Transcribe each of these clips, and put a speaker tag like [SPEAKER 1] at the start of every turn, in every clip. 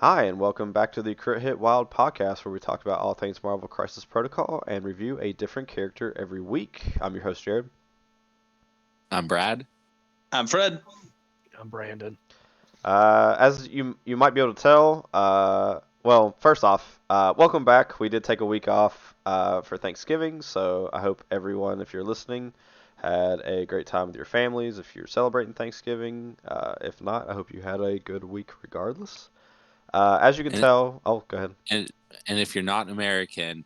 [SPEAKER 1] Hi, and welcome back to the Crit Hit Wild podcast where we talk about all things Marvel Crisis Protocol and review a different character every week. I'm your host, Jared.
[SPEAKER 2] I'm Brad.
[SPEAKER 3] I'm Fred.
[SPEAKER 4] I'm Brandon.
[SPEAKER 1] As you might be able to tell, well, first off, welcome back. We did take a week off for Thanksgiving, so I hope everyone, if you're listening, had a great time with your families. If you're celebrating Thanksgiving, if not, I hope you had a good week regardless. As you can
[SPEAKER 2] And,
[SPEAKER 1] tell, oh, go ahead.
[SPEAKER 2] and if you're not American,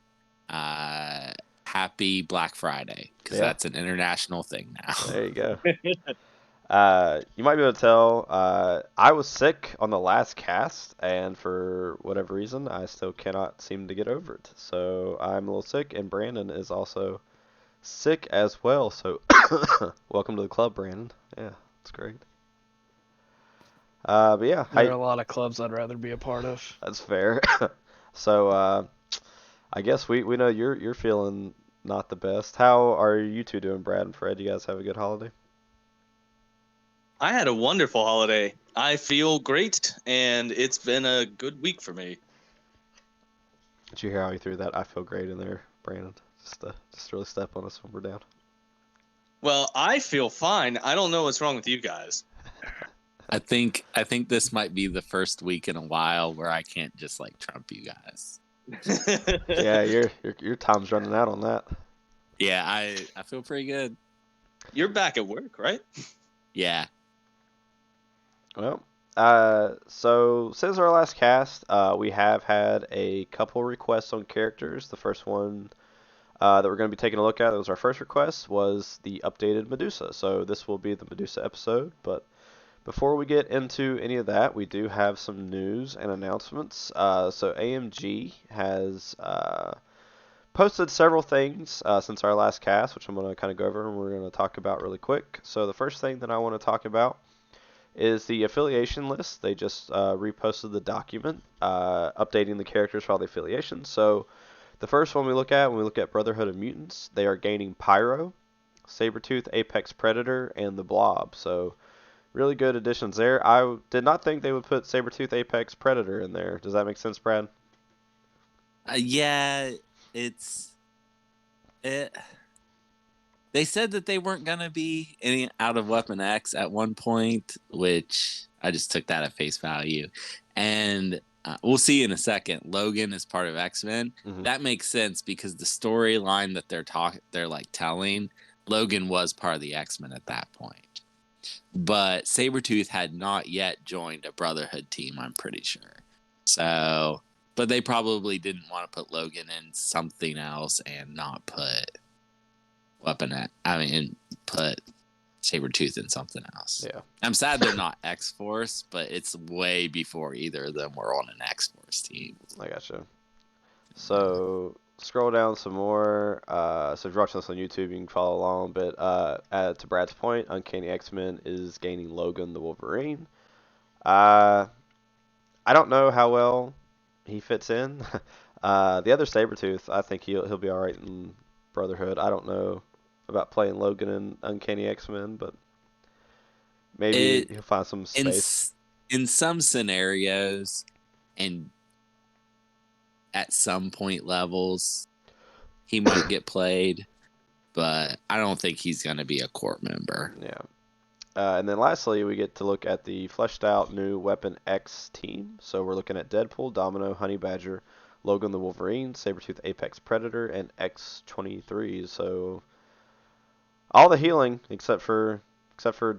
[SPEAKER 2] happy Black Friday, because
[SPEAKER 1] Yeah.
[SPEAKER 2] that's an international thing now.
[SPEAKER 1] There you go. You might be able to tell I was sick on the last cast, and for whatever reason, I still cannot seem to get over it. So I'm a little sick, and Brandon is also sick as well. So welcome to the club, Brandon. Yeah, it's great. But yeah,
[SPEAKER 4] There are a lot of clubs I'd rather be a part of.
[SPEAKER 1] that's fair. So I guess we know you're feeling not the best. How are you two doing, Brad and Fred? You guys have a good holiday?
[SPEAKER 3] I had a wonderful holiday. I feel great, and it's been a good week for me.
[SPEAKER 1] Did you hear how he threw that "I feel great" in there, Brandon? Just really step on us when we're down.
[SPEAKER 3] Well, I feel fine. I don't know what's wrong with you guys.
[SPEAKER 2] I think this might be the first week in a while where I can't just like trump you guys.
[SPEAKER 1] Yeah, your time's running out on that.
[SPEAKER 2] Yeah, I feel pretty good.
[SPEAKER 3] You're back at work, right?
[SPEAKER 2] Yeah.
[SPEAKER 1] Well, so since our last cast, we have had a couple requests on characters. The first one that we're going to be taking a look at, that was our first request, was the updated Medusa. So this will be the Medusa episode, but before we get into any of that, we do have some news and announcements. So AMG has posted several things since our last cast, which I'm going to kind of go over and we're going to talk about really quick. So the first thing that I want to talk about is the affiliation list. They just reposted the document updating the characters for all the affiliations. So the first one we look at, when we look at Brotherhood of Mutants, they are gaining Pyro, Sabretooth, Apex Predator, and the Blob. So really good additions there. I did not think they would put Sabretooth, Apex Predator in there. Does that make sense, Brad?
[SPEAKER 2] Yeah, it. They said that they weren't gonna be any out of Weapon X at one point, which I just took that at face value. And we'll see in a second. Logan is part of X-Men.
[SPEAKER 1] Mhm.
[SPEAKER 2] That makes sense because the storyline that they're like telling, Logan was part of the X-Men at that point. But Sabretooth had not yet joined a Brotherhood team, I'm pretty sure. So, but they probably didn't want to put Logan in something else and not put put Sabretooth in something else.
[SPEAKER 1] Yeah.
[SPEAKER 2] I'm sad they're not X-Force, but it's way before either of them were on an X-Force team.
[SPEAKER 1] I gotcha. So scroll down some more. So if you're watching this on YouTube, you can follow along. But to Brad's point, Uncanny X-Men is gaining Logan the Wolverine. I don't know how well he fits in. The other Sabretooth, I think he'll be all right in Brotherhood. I don't know about playing Logan in Uncanny X-Men, but maybe he'll find some space.
[SPEAKER 2] In some scenarios, and at some point levels, he might get played, but I don't think he's going to be a core member.
[SPEAKER 1] Yeah. And then lastly, we get to look at the fleshed out new Weapon X team. So we're looking at Deadpool, Domino, Honey Badger, Logan the Wolverine, Sabretooth, Apex Predator, and X-23. So all the healing except for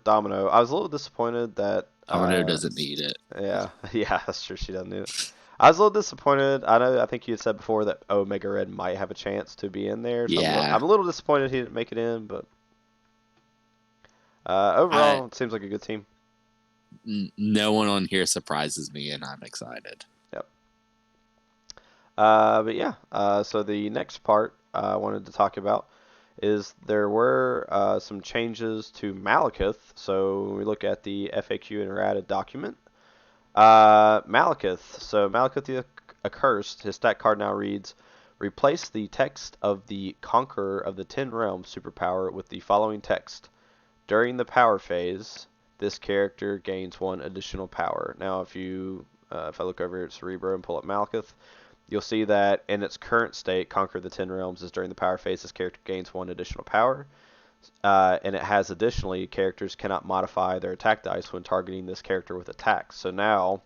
[SPEAKER 1] Domino. I was a little disappointed that
[SPEAKER 2] Domino doesn't need it.
[SPEAKER 1] Yeah, yeah, that's true. She doesn't need it. I was a little disappointed. I think you had said before that Omega Red might have a chance to be in there. So
[SPEAKER 2] Yeah.
[SPEAKER 1] I'm a little disappointed he didn't make it in, but overall, it seems like a good team.
[SPEAKER 2] No one on here surprises me, and I'm excited.
[SPEAKER 1] Yep. But yeah, so the next part I wanted to talk about is there were some changes to Malekith. So when we look at the FAQ and errata document, Malekith. So Malekith the Accursed, his stat card now reads, replace the text of the Conqueror of the Ten Realms superpower with the following text. During the power phase, this character gains one additional power. Now, if you if I look over here at Cerebro and pull up Malekith, you'll see that in its current state, Conquer the Ten Realms is during the power phase. This character gains 1 additional power. And it has additionally, characters cannot modify their attack dice when targeting this character with attacks. So now,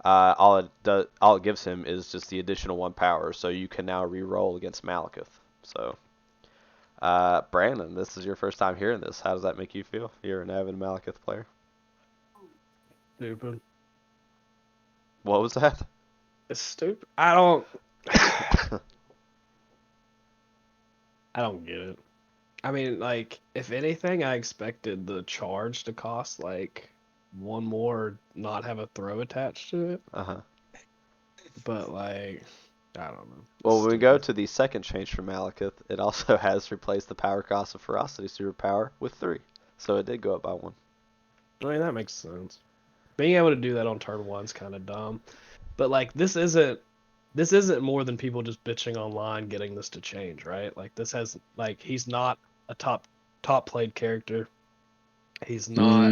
[SPEAKER 1] all it gives him is just the additional 1 power. So you can now re-roll against Malekith. So, Brandon, this is your first time hearing this. How does that make you feel? You're an avid Malekith player.
[SPEAKER 4] Stupid.
[SPEAKER 1] What was that?
[SPEAKER 4] It's stupid. I don't get it. I mean, like, if anything, I expected the charge to cost like 1 more, not have a throw attached to it.
[SPEAKER 1] Uh-huh.
[SPEAKER 4] But like, I don't know. It's
[SPEAKER 1] Well, when we go
[SPEAKER 4] stupid.
[SPEAKER 1] to the second change for Malekith, it also has replaced the power cost of Ferocity Superpower with 3. So it did go up by 1.
[SPEAKER 4] I mean, that makes sense. Being able to do that on turn 1's kind of dumb. But like, this isn't more than people just bitching online getting this to change, right? Like, this has, like, he's not a top played character. He's not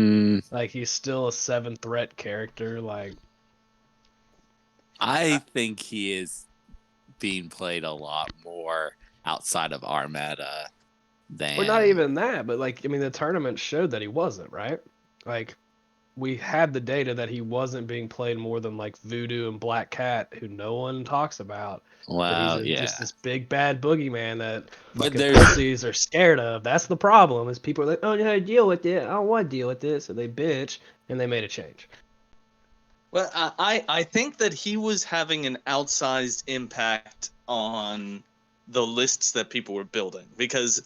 [SPEAKER 4] like, he's still a 7 threat character. Like,
[SPEAKER 2] I think he is being played a lot more outside of our meta than.
[SPEAKER 4] or not even that, but like, I mean, the tournament showed that he wasn't, right? Like, we had the data that he wasn't being played more than like Voodoo and Black Cat, who no one talks about. But he's
[SPEAKER 2] Well, yeah.
[SPEAKER 4] just this big bad boogeyman that
[SPEAKER 2] But
[SPEAKER 4] fucking
[SPEAKER 2] there's-
[SPEAKER 4] pussies are scared of. That's the problem. Is people are like, oh, yeah, deal with it. I don't want to deal with this, so they bitch, and they made a change.
[SPEAKER 3] Well, I think that he was having an outsized impact on the lists that people were building, because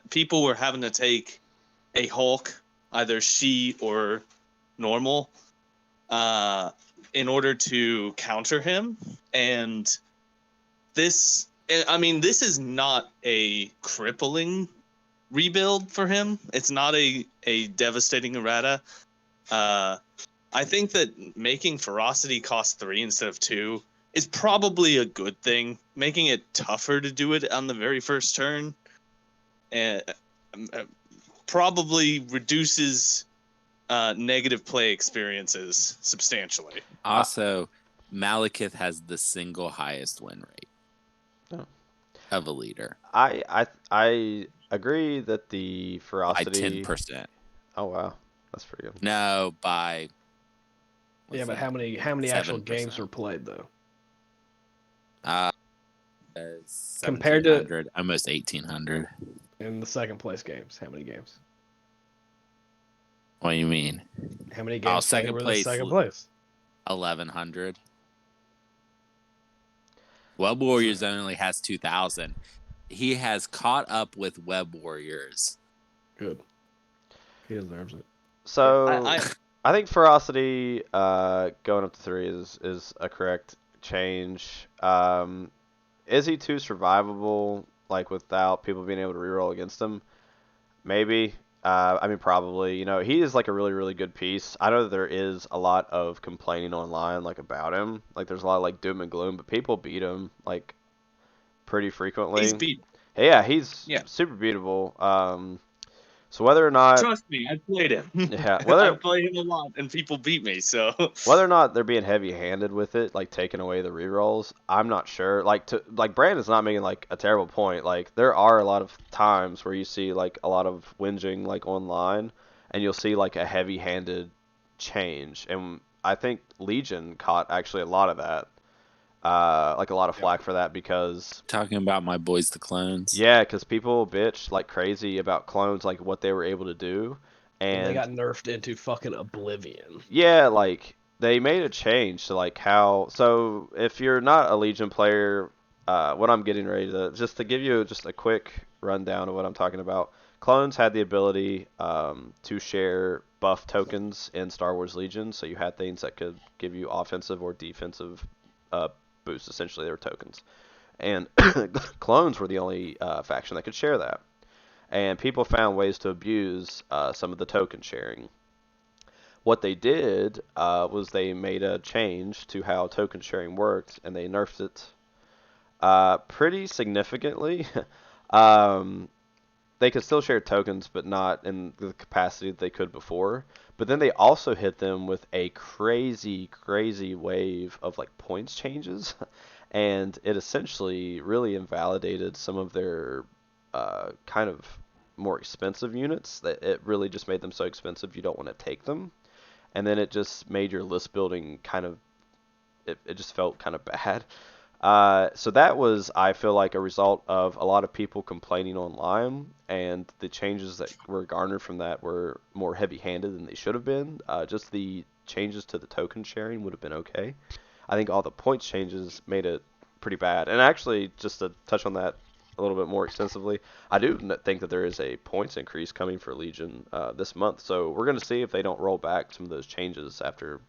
[SPEAKER 3] people were having to take a Hulk, either she or normal, in order to counter him. And this, I mean, this is not a crippling rebuild for him. It's not a devastating errata. I think that making Ferocity cost 3 instead of 2 is probably a good thing. Making it tougher to do it on the very first turn probably reduces negative play experiences substantially.
[SPEAKER 2] Also, Malekith has the single highest win rate of a leader
[SPEAKER 1] I agree that the
[SPEAKER 2] by
[SPEAKER 1] Ferocity...
[SPEAKER 2] 10%.
[SPEAKER 1] Oh, wow. That's pretty good.
[SPEAKER 2] No, by.
[SPEAKER 4] Yeah, but how many actual
[SPEAKER 2] 7%.
[SPEAKER 4] games were played though?
[SPEAKER 2] Compared to almost 1,800.
[SPEAKER 4] In the second place games, how many games?
[SPEAKER 2] What do you mean?
[SPEAKER 4] How many games played
[SPEAKER 2] second
[SPEAKER 4] were the
[SPEAKER 2] place.
[SPEAKER 4] second place?
[SPEAKER 2] 1,100. Web Warriors only has 2,000. He has caught up with Web Warriors.
[SPEAKER 4] Good. He deserves it.
[SPEAKER 1] So,
[SPEAKER 3] I
[SPEAKER 1] I think Ferocity going up to 3 is a correct change. Is he too survivable, like, without people being able to reroll against him? Maybe. I mean, probably. You know, he is, like, a really, really good piece. I know that there is a lot of complaining online, like, about him. Like, there's a lot of, like, doom and gloom, but people beat him, like, pretty frequently.
[SPEAKER 3] he's beat.
[SPEAKER 1] Yeah, he's
[SPEAKER 3] Yeah.
[SPEAKER 1] super beatable. So whether or not...
[SPEAKER 3] Trust me, I played him.
[SPEAKER 1] Yeah,
[SPEAKER 3] I played him a lot, and people beat me. So
[SPEAKER 1] whether or not they're being heavy-handed with it, like taking away the rerolls, I'm not sure. Like Brandon's not making like a terrible point. Like there are a lot of times where you see like a lot of whinging like online, and you'll see like a heavy-handed change, and I think Legion caught actually a lot of that. Like a lot of flack for that because
[SPEAKER 2] Talking about my boys, the clones.
[SPEAKER 1] yeah, because people bitch like crazy about clones, like what they were able to do,
[SPEAKER 4] And they
[SPEAKER 1] and
[SPEAKER 4] got nerfed into fucking oblivion.
[SPEAKER 1] yeah, like they made a change to like how. So if you're not a Legion player, what I'm getting ready to just to give you just a quick rundown of what I'm talking about. Clones had the ability to share buff tokens in Star Wars Legion, so you had things that could give you offensive or defensive boosts. Essentially, they were tokens, and clones were the only faction that could share that. And people found ways to abuse some of the token sharing. What they did was they made a change to how token sharing worked, and they nerfed it pretty significantly. they could still share tokens, but not in the capacity that they could before. But then they also hit them with a crazy, crazy wave of like points changes, and it essentially really invalidated some of their kind of more expensive units. That it really just made them so expensive you don't want to take them, and then it just made your list building kind of it just felt kind of bad. So that was, I feel like, a result of a lot of people complaining online, and the changes that were garnered from that were more heavy-handed than they should have been. Just the changes to the token sharing would have been okay. I think all the points changes made it pretty bad. And actually, just to touch on that a little bit more extensively, I do think that there is a points increase coming for Legion this month. So we're going to see if they don't roll back some of those changes after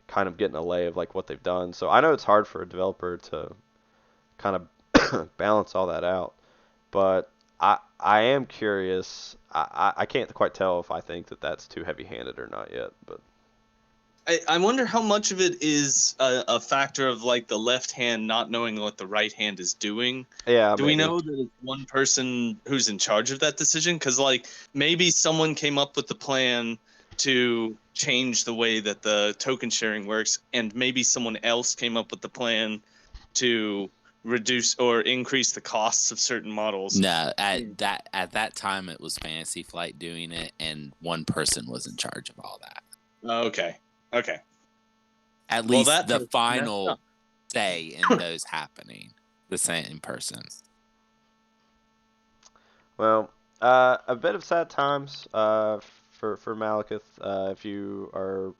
[SPEAKER 1] kind of getting a lay of like what they've done. So I know it's hard for a developer to kind of balance all that out, but I am curious. I can't quite tell if I think that that's too heavy-handed or not yet. But
[SPEAKER 3] I wonder how much of it is a factor of like the left hand not knowing what the right hand is doing.
[SPEAKER 1] yeah,
[SPEAKER 3] Do we
[SPEAKER 1] maybe.
[SPEAKER 3] know that it's one person who's in charge of that decision? Because like maybe someone came up with the plan to change the way that the token sharing works, and maybe someone else came up with the plan to reduce or increase the costs of certain models.
[SPEAKER 2] No, at that time it was Fantasy Flight doing it, and one person was in charge of all that.
[SPEAKER 3] Okay. Okay.
[SPEAKER 2] At
[SPEAKER 3] Well,
[SPEAKER 2] least
[SPEAKER 3] that
[SPEAKER 2] the
[SPEAKER 3] person messed
[SPEAKER 2] final
[SPEAKER 3] up.
[SPEAKER 2] say in those happening, the same person.
[SPEAKER 1] Well, a bit of sad times for Malekith. If you are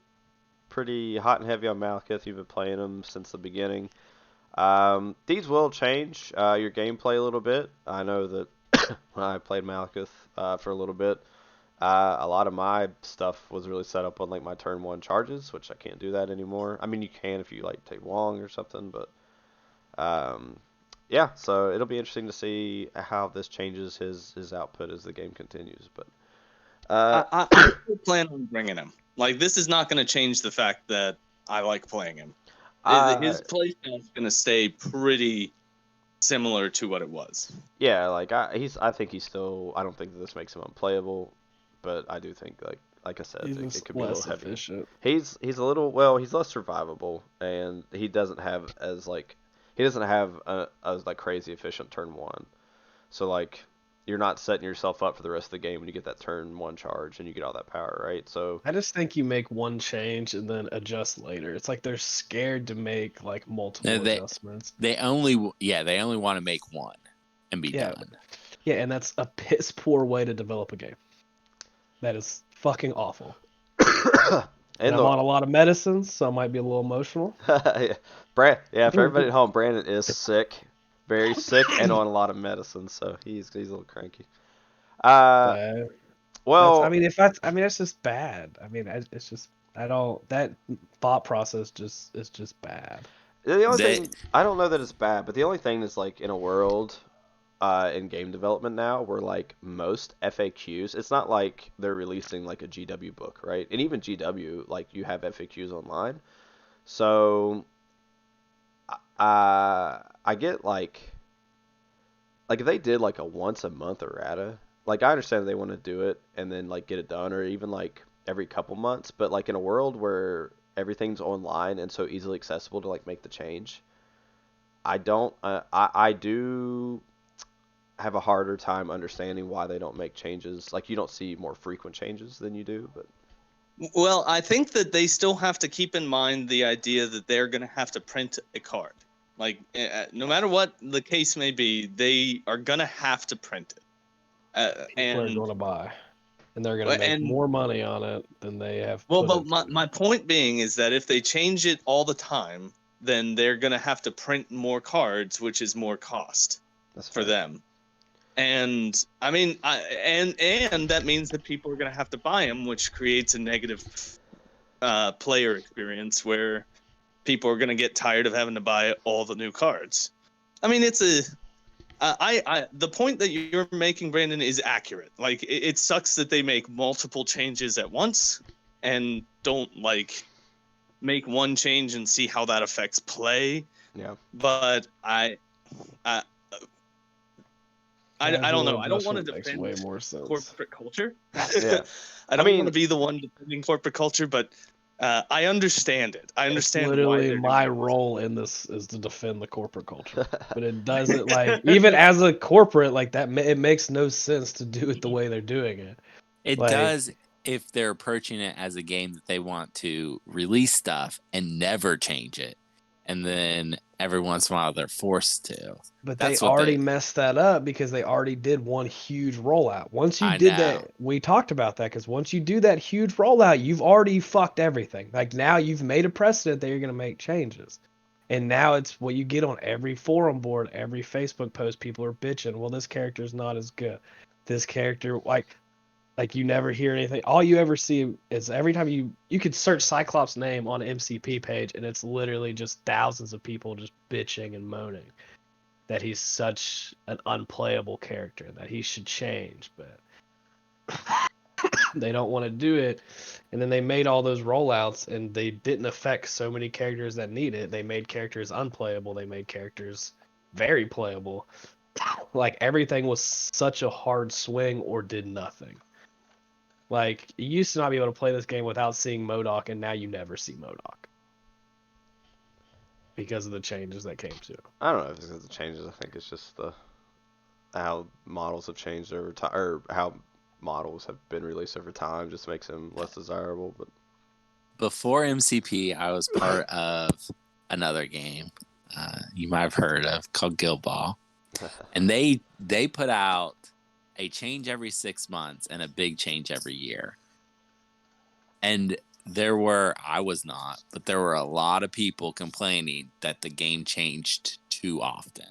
[SPEAKER 1] pretty hot and heavy on Malekith, you've been playing him since the beginning. These will change your gameplay a little bit. I know that when I played Malekith for a little bit, a lot of my stuff was really set up on like my turn one charges, which I can't do that anymore. I mean, you can if you like take long or something, but um, yeah. So it'll be interesting to see how this changes his output as the game continues. But
[SPEAKER 3] I still plan on bringing him. Like, this is not going to change the fact that I like playing him.
[SPEAKER 1] I
[SPEAKER 3] His playstyle is going to stay pretty similar to what it was.
[SPEAKER 1] yeah, like I think he's still. I don't think that this makes him unplayable, but I do think like I said,
[SPEAKER 4] He's
[SPEAKER 1] it
[SPEAKER 4] just
[SPEAKER 1] could be a little
[SPEAKER 4] less
[SPEAKER 1] heavy.
[SPEAKER 4] efficient.
[SPEAKER 1] He's a little well, he's less survivable, and he doesn't have as like crazy efficient turn one. So like you're not setting yourself up for the rest of the game when you get that turn one charge and you get all that power, right? So
[SPEAKER 4] I just think you make one change and then adjust later. It's like they're scared to make like multiple
[SPEAKER 2] No,
[SPEAKER 4] adjustments.
[SPEAKER 2] they only want to make one and be
[SPEAKER 4] Yeah,
[SPEAKER 2] done.
[SPEAKER 4] yeah, and that's a piss poor way to develop a game. That is fucking awful. And
[SPEAKER 1] and
[SPEAKER 4] I'm
[SPEAKER 1] the
[SPEAKER 4] on a lot of medicines, so I might be a little emotional.
[SPEAKER 1] yeah, yeah, for everybody at home, Brandon is sick, very sick, and on a lot of medicine, so he's a little cranky. Uh,
[SPEAKER 4] But that's, I
[SPEAKER 1] well,
[SPEAKER 4] mean, if that's, I mean, that's just bad. I mean, it's just, I don't, that thought process just is just bad.
[SPEAKER 1] the only
[SPEAKER 2] They
[SPEAKER 1] thing I don't know that it's bad, but the only thing is like in a world in game development now where like most FAQs, it's not like they're releasing like a GW book, right? And even GW, like you have FAQs online, so I get like if they did like a once a month errata, like I understand they want to do it and then like get it done, or even like every couple months, but like in a world where everything's online and so easily accessible to like make the change, I don't I do have a harder time understanding why they don't make changes. Like you don't see more frequent changes than you do, but
[SPEAKER 3] Well, I think that they still have to keep in mind the idea that they're going to have to print a card. Like, no matter what the case may be, they are going to have to print it.
[SPEAKER 4] People are going to buy, and they're going to make
[SPEAKER 3] And
[SPEAKER 4] more money on it than they have
[SPEAKER 3] well,
[SPEAKER 4] put
[SPEAKER 3] but
[SPEAKER 4] into
[SPEAKER 3] my
[SPEAKER 4] it.
[SPEAKER 3] point being is that if they change it all the time, then they're going to have to print more cards, which is more cost
[SPEAKER 1] that's
[SPEAKER 3] for
[SPEAKER 1] fair.
[SPEAKER 3] them. And I mean, and that means that people are going to have to buy them, which creates a negative player experience where people are going to get tired of having to buy all the new cards. I mean, it's a the point that you're making, Brandon, is accurate. Like, it sucks that they make multiple changes at once and don't like make one change and see how that affects play.
[SPEAKER 1] Yeah.
[SPEAKER 3] But I I don't know.
[SPEAKER 4] Casual
[SPEAKER 3] I don't want to
[SPEAKER 4] adjustment makes
[SPEAKER 3] defend
[SPEAKER 4] way more sense.
[SPEAKER 3] corporate culture.
[SPEAKER 1] Yeah.
[SPEAKER 3] I don't want to be the one defending corporate culture, but I understand it. I
[SPEAKER 4] It's
[SPEAKER 3] understand why
[SPEAKER 4] literally
[SPEAKER 3] they're
[SPEAKER 4] my
[SPEAKER 3] doing
[SPEAKER 4] role in this is to defend the corporate culture, but it doesn't like even as a corporate like that. It makes no sense to do it the way they're doing it.
[SPEAKER 2] It
[SPEAKER 4] Like,
[SPEAKER 2] does if they're approaching it as a game that they want to release stuff and never change it. And then every once in a while they're forced to.
[SPEAKER 4] but
[SPEAKER 2] That's
[SPEAKER 4] they
[SPEAKER 2] what
[SPEAKER 4] already messed that up because they already did one huge rollout. Once you
[SPEAKER 2] I
[SPEAKER 4] did
[SPEAKER 2] know.
[SPEAKER 4] that, we talked about that because once you do that huge rollout, you've already fucked everything. Like now you've made a precedent that you're going to make changes. And now it's what you get on every forum board, every Facebook post. People are bitching. Well, this character's not as good. This character, like you never hear anything. All you ever see is every time you could search Cyclops' name on MCP page, and it's literally just thousands of people just bitching and moaning that he's such an unplayable character, that he should change, but they don't want to do it. And then they made all those rollouts, and they didn't affect so many characters that need it. They made characters unplayable. They made characters very playable. Like everything was such a hard swing or did nothing. Like you used to not be able to play this game without seeing MODOK, and now you never see MODOK because of the changes that came to it.
[SPEAKER 1] I don't know if it's because of the changes. I think it's just the how models have changed over time, or how models have been released over time, just makes them less desirable. But
[SPEAKER 2] Before MCP, I was part of another game you might have heard of called Guild Ball. And they put out a change every 6 months and a big change every year. And I was not, but there were a lot of people complaining that the game changed too often.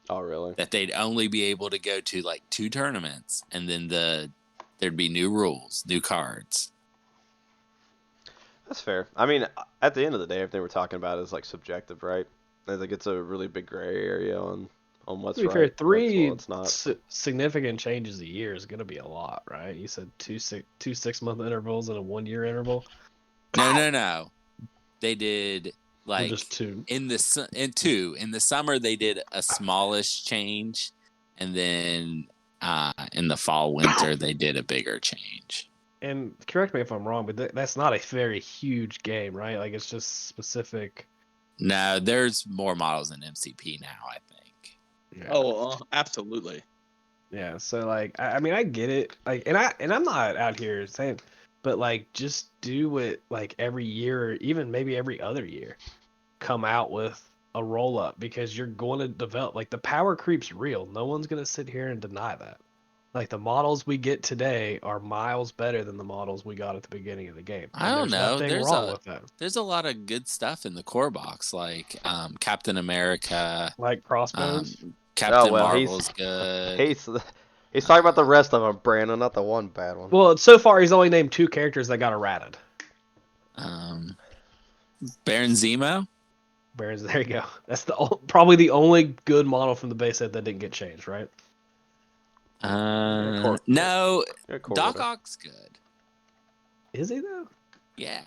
[SPEAKER 1] Oh, really?
[SPEAKER 2] That they'd only be able to go to like 2 tournaments, and then there'd be new rules, new cards.
[SPEAKER 1] That's fair. I mean, at the end of the day, everything we're talking about is like subjective, right? I think it's a really big gray area on what's
[SPEAKER 4] To be
[SPEAKER 1] right,
[SPEAKER 4] fair,
[SPEAKER 1] what's not.
[SPEAKER 4] significant changes a year is going to be a lot, right? You said two 6-month intervals and a 1-year interval.
[SPEAKER 2] No. They did
[SPEAKER 4] Or
[SPEAKER 2] like
[SPEAKER 4] just 2.
[SPEAKER 2] in the summer they did a smallish change, and then in the fall winter they did a bigger change.
[SPEAKER 4] And correct me if I'm wrong, but that's not a very huge game, right? Like it's just specific.
[SPEAKER 2] No, there's more models in MCP now, I think.
[SPEAKER 4] Yeah.
[SPEAKER 3] Oh, absolutely.
[SPEAKER 4] Yeah. So like, I mean, I get it. Like, and I'm not out here saying, but like, just do it like every year, or even maybe every other year, come out with a roll up because you're going to develop. Like the power creep's real. No one's gonna sit here and deny that. Like the models we get today are miles better than the models we got at the beginning of the game.
[SPEAKER 2] I
[SPEAKER 4] And
[SPEAKER 2] don't
[SPEAKER 4] there's
[SPEAKER 2] know.
[SPEAKER 4] nothing wrong with that.
[SPEAKER 2] There's a lot of good stuff in the core box, like Captain America,
[SPEAKER 4] Like Crossbones.
[SPEAKER 2] Captain
[SPEAKER 1] Oh well,
[SPEAKER 2] Marvel's good.
[SPEAKER 1] he's talking about the rest of them, Brandon, not the one bad one.
[SPEAKER 4] Well, so far he's only named 2 characters that got errated.
[SPEAKER 2] Baron Zemo.
[SPEAKER 4] Barons, there you go. That's probably the only good model from the base set that didn't get changed, right?
[SPEAKER 2] No, Doc Ock's good.
[SPEAKER 4] Is he though?
[SPEAKER 2] Yeah.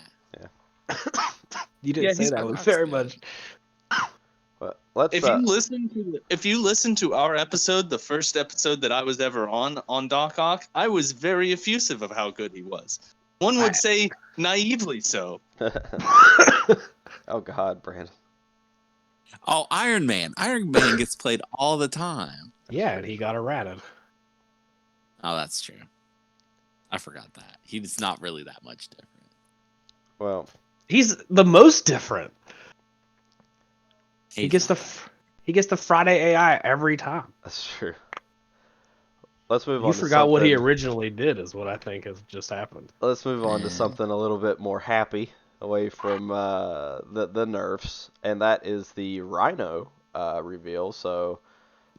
[SPEAKER 4] You didn't say that one very much.
[SPEAKER 1] But let's.
[SPEAKER 3] If you listen to our episode, the first episode that I was ever on Doc Ock, I was very effusive of how good he was. One would say naively so.
[SPEAKER 1] Oh God, Brandon.
[SPEAKER 2] Oh, Iron Man. Iron Man gets played all the time.
[SPEAKER 4] Yeah, and he got errated.
[SPEAKER 2] Oh, that's true. I forgot that. He's not really that much different.
[SPEAKER 1] Well,
[SPEAKER 4] he's the most different.
[SPEAKER 2] He
[SPEAKER 4] gets the Friday AI every time.
[SPEAKER 1] That's true. Let's move on.
[SPEAKER 4] You forgot what he originally did, is what I think has just happened.
[SPEAKER 1] Let's move on to something a little bit more happy, away from the nerfs, and that is the Rhino reveal. So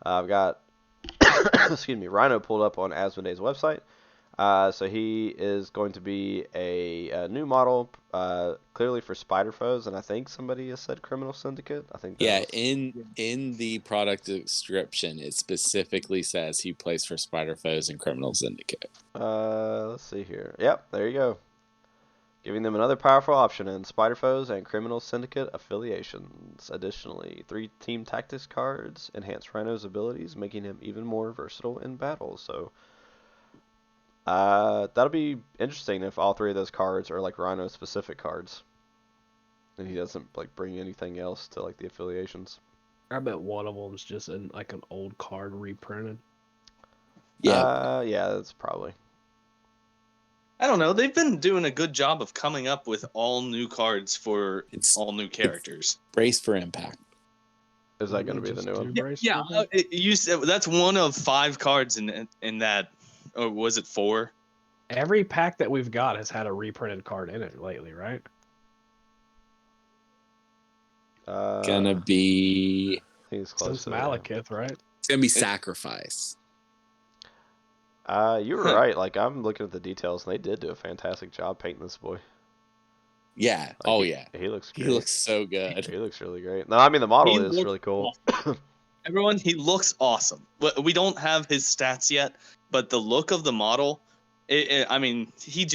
[SPEAKER 1] I've got excuse me, Rhino pulled up on Asmodee's website. So he is going to be a new model, clearly for Spider Foes, and I think somebody has said Criminal Syndicate. I think.
[SPEAKER 2] In the product description, it specifically says he plays for Spider Foes and Criminal Syndicate.
[SPEAKER 1] Let's see here. Yep, there you go. giving them another powerful option in Spider Foes and Criminal Syndicate affiliations. Additionally, 3 Team Tactics cards enhance Rhino's abilities, making him even more versatile in battle. So, that'll be interesting if all 3 of those cards are like Rhino specific cards, and he doesn't like bring anything else to like the affiliations.
[SPEAKER 4] I bet one of them's just in like an old card reprinted.
[SPEAKER 2] Yeah.
[SPEAKER 1] Yeah, that's probably.
[SPEAKER 3] I don't know. They've been doing a good job of coming up with all new cards for
[SPEAKER 2] It's
[SPEAKER 3] all new characters.
[SPEAKER 2] Brace for Impact.
[SPEAKER 1] Is that going to be the new one?
[SPEAKER 3] Yeah. You said that's one of 5 cards in that, or was it 4?
[SPEAKER 4] Every pack that we've got has had a reprinted card in it lately, right?
[SPEAKER 2] Gonna be.
[SPEAKER 1] I think it's close
[SPEAKER 4] Since
[SPEAKER 1] to that, yeah.
[SPEAKER 4] Malekith, right?
[SPEAKER 2] It's gonna be Sacrifice.
[SPEAKER 1] You were right. Like, I'm looking at the details, and they did do a fantastic job painting this boy.
[SPEAKER 2] Yeah.
[SPEAKER 1] Like,
[SPEAKER 2] Oh yeah.
[SPEAKER 1] He looks great.
[SPEAKER 2] He looks so good.
[SPEAKER 1] He looks really great. No, I mean, the model
[SPEAKER 3] He
[SPEAKER 1] is
[SPEAKER 3] looks
[SPEAKER 1] really cool.
[SPEAKER 3] Everyone, he looks awesome. We don't have his stats yet, but the look of the model, I mean, he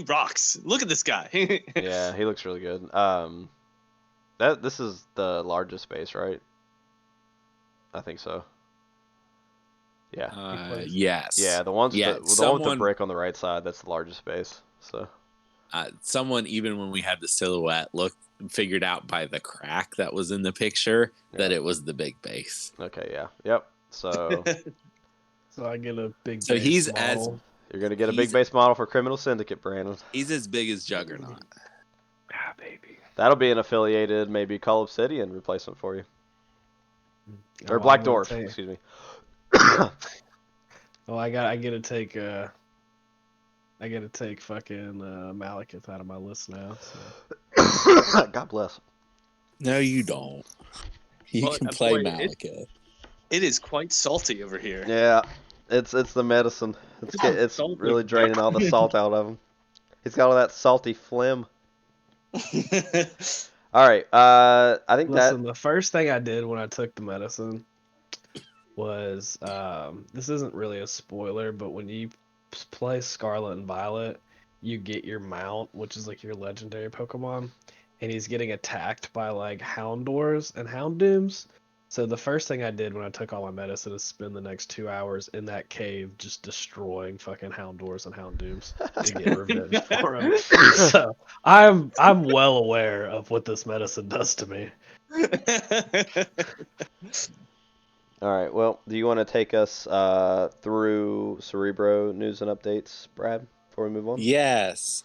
[SPEAKER 3] rocks. Look at this guy.
[SPEAKER 1] Yeah, he looks really good. This is the largest base, right? I think so. Yeah.
[SPEAKER 2] Yes.
[SPEAKER 1] Yeah, the ones
[SPEAKER 2] Yeah,
[SPEAKER 1] the one with the brick on the right side, that's the largest base. So
[SPEAKER 2] someone, even when we had the silhouette, figured out by the crack that was in the picture that
[SPEAKER 1] Yeah.
[SPEAKER 2] it was the big base.
[SPEAKER 1] okay, yeah. Yep. So
[SPEAKER 4] So I get a big.
[SPEAKER 2] So
[SPEAKER 4] base
[SPEAKER 2] he's
[SPEAKER 4] model.
[SPEAKER 1] you're gonna get a
[SPEAKER 2] He's-
[SPEAKER 1] big base model for Criminal Syndicate, Brandon.
[SPEAKER 2] He's as big as Juggernaut.
[SPEAKER 4] Ah, baby.
[SPEAKER 1] That'll be an affiliated, maybe Call Obsidian replacement for you. Or
[SPEAKER 4] Oh,
[SPEAKER 1] Black
[SPEAKER 4] I'm gonna
[SPEAKER 1] Dwarf,
[SPEAKER 4] take-
[SPEAKER 1] excuse me.
[SPEAKER 4] Oh, I get to take. I get to take fucking Malekith out of my list now. So.
[SPEAKER 1] God bless.
[SPEAKER 2] No, you don't. You
[SPEAKER 3] Well,
[SPEAKER 2] can play
[SPEAKER 3] boy,
[SPEAKER 2] Malekith.
[SPEAKER 3] It is quite salty over here.
[SPEAKER 1] Yeah, it's the medicine. It's
[SPEAKER 3] Salty.
[SPEAKER 1] really draining all the salt out of him. He's got all that salty phlegm. All right, I think
[SPEAKER 4] Listen, the first thing I did when I took the medicine was this isn't really a spoiler, but when you play Scarlet and Violet, you get your mount, which is like your legendary Pokemon, and he's getting attacked by like Houndours and Houndooms. So the first thing I did when I took all my medicine is spend the next 2 hours in that cave just destroying fucking Houndours and Houndooms to get revenge for him. So I'm well aware of what this medicine does to me.
[SPEAKER 1] All right. Well, do you want to take us through Cerebro news and updates, Brad, before we move on?
[SPEAKER 2] Yes.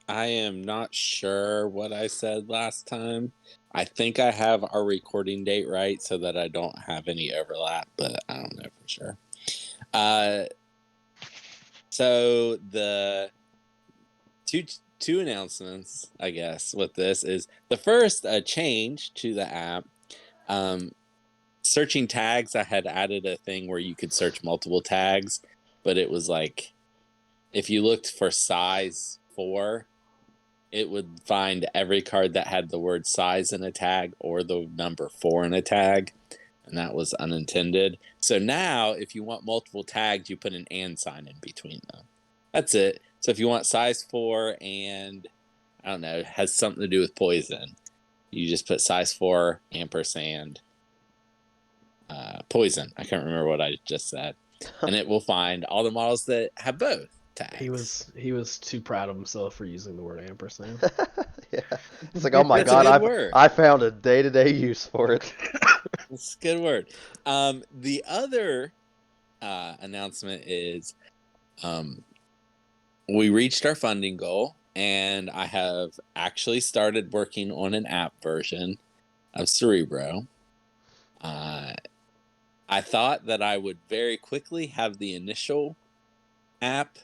[SPEAKER 2] I am not sure what I said last time. I think I have our recording date right so that I don't have any overlap, but I don't know for sure. So the two announcements, I guess, with this is the first, a change to the app. Searching tags, I had added a thing where you could search multiple tags, but it was like if you looked for size 4, it would find every card that had the word size in a tag or the number 4 in a tag, and that was unintended. So now, if you want multiple tags, you put an and sign in between them. That's it. So if you want size 4 and, I don't know, it has something to do with poison, you just put size 4 ampersand poison. I can't remember what I just said. And it will find all the models that have both tags.
[SPEAKER 4] He was too proud of himself for using the word ampersand.
[SPEAKER 1] Yeah. It's like, oh my
[SPEAKER 2] That's a
[SPEAKER 1] God,
[SPEAKER 2] good word.
[SPEAKER 1] I found a day-to-day use for it.
[SPEAKER 2] It's a good word. The other announcement is we reached our funding goal, and I have actually started working on an app version of Cerebro. I thought that I would very quickly have the initial app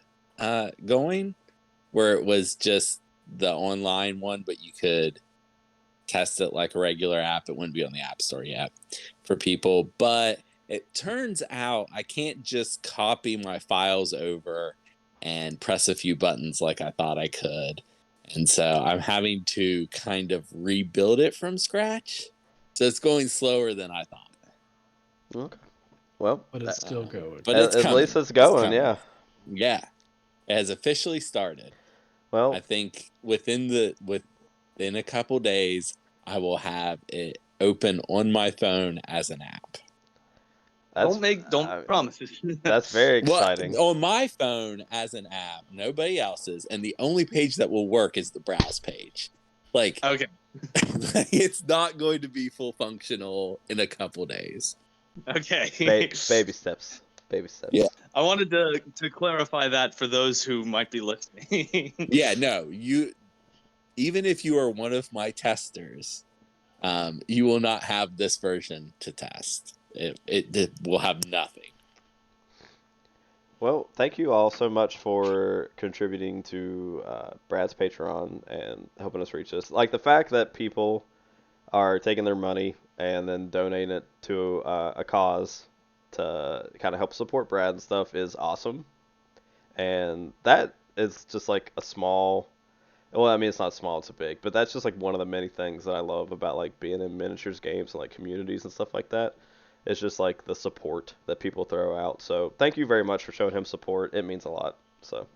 [SPEAKER 2] going, where it was just the online one, but you could test it like a regular app. It wouldn't be on the App Store yet for people. But it turns out I can't just copy my files over and press a few buttons like I thought I could. And so I'm having to kind of rebuild it from scratch. So it's going slower than I thought.
[SPEAKER 1] Okay. Well,
[SPEAKER 4] But it's still going.
[SPEAKER 2] But it's
[SPEAKER 1] at
[SPEAKER 2] coming.
[SPEAKER 1] least it's going,
[SPEAKER 2] coming.
[SPEAKER 1] yeah.
[SPEAKER 2] Yeah. It has officially started.
[SPEAKER 1] Well,
[SPEAKER 2] I think within a couple days, I will have it open on my phone as an app.
[SPEAKER 1] that's
[SPEAKER 3] Don't make promises.
[SPEAKER 1] that's very
[SPEAKER 2] Well,
[SPEAKER 1] exciting.
[SPEAKER 2] on my phone as an app, nobody else's, and the only page that will work is the browse page. Like,
[SPEAKER 3] Okay.
[SPEAKER 2] it's not going to be full functional in a couple days.
[SPEAKER 3] Okay.
[SPEAKER 1] Baby steps. Baby steps.
[SPEAKER 2] Yeah.
[SPEAKER 3] I wanted to clarify that for those who might be listening.
[SPEAKER 2] Yeah, no, even if you are one of my testers, you will not have this version to test. It will have nothing.
[SPEAKER 1] Well, thank you all so much for contributing to Brad's Patreon and helping us reach this. Like the fact that people are taking their money and then donating it to a cause to kind of help support Brad and stuff is awesome. And that is just like a small, well, I mean, it's not small, it's a big, but that's just like one of the many things that I love about like being in miniatures games and like communities and stuff like that. It's just like the support that people throw out. So thank you very much for showing him support. It means a lot. So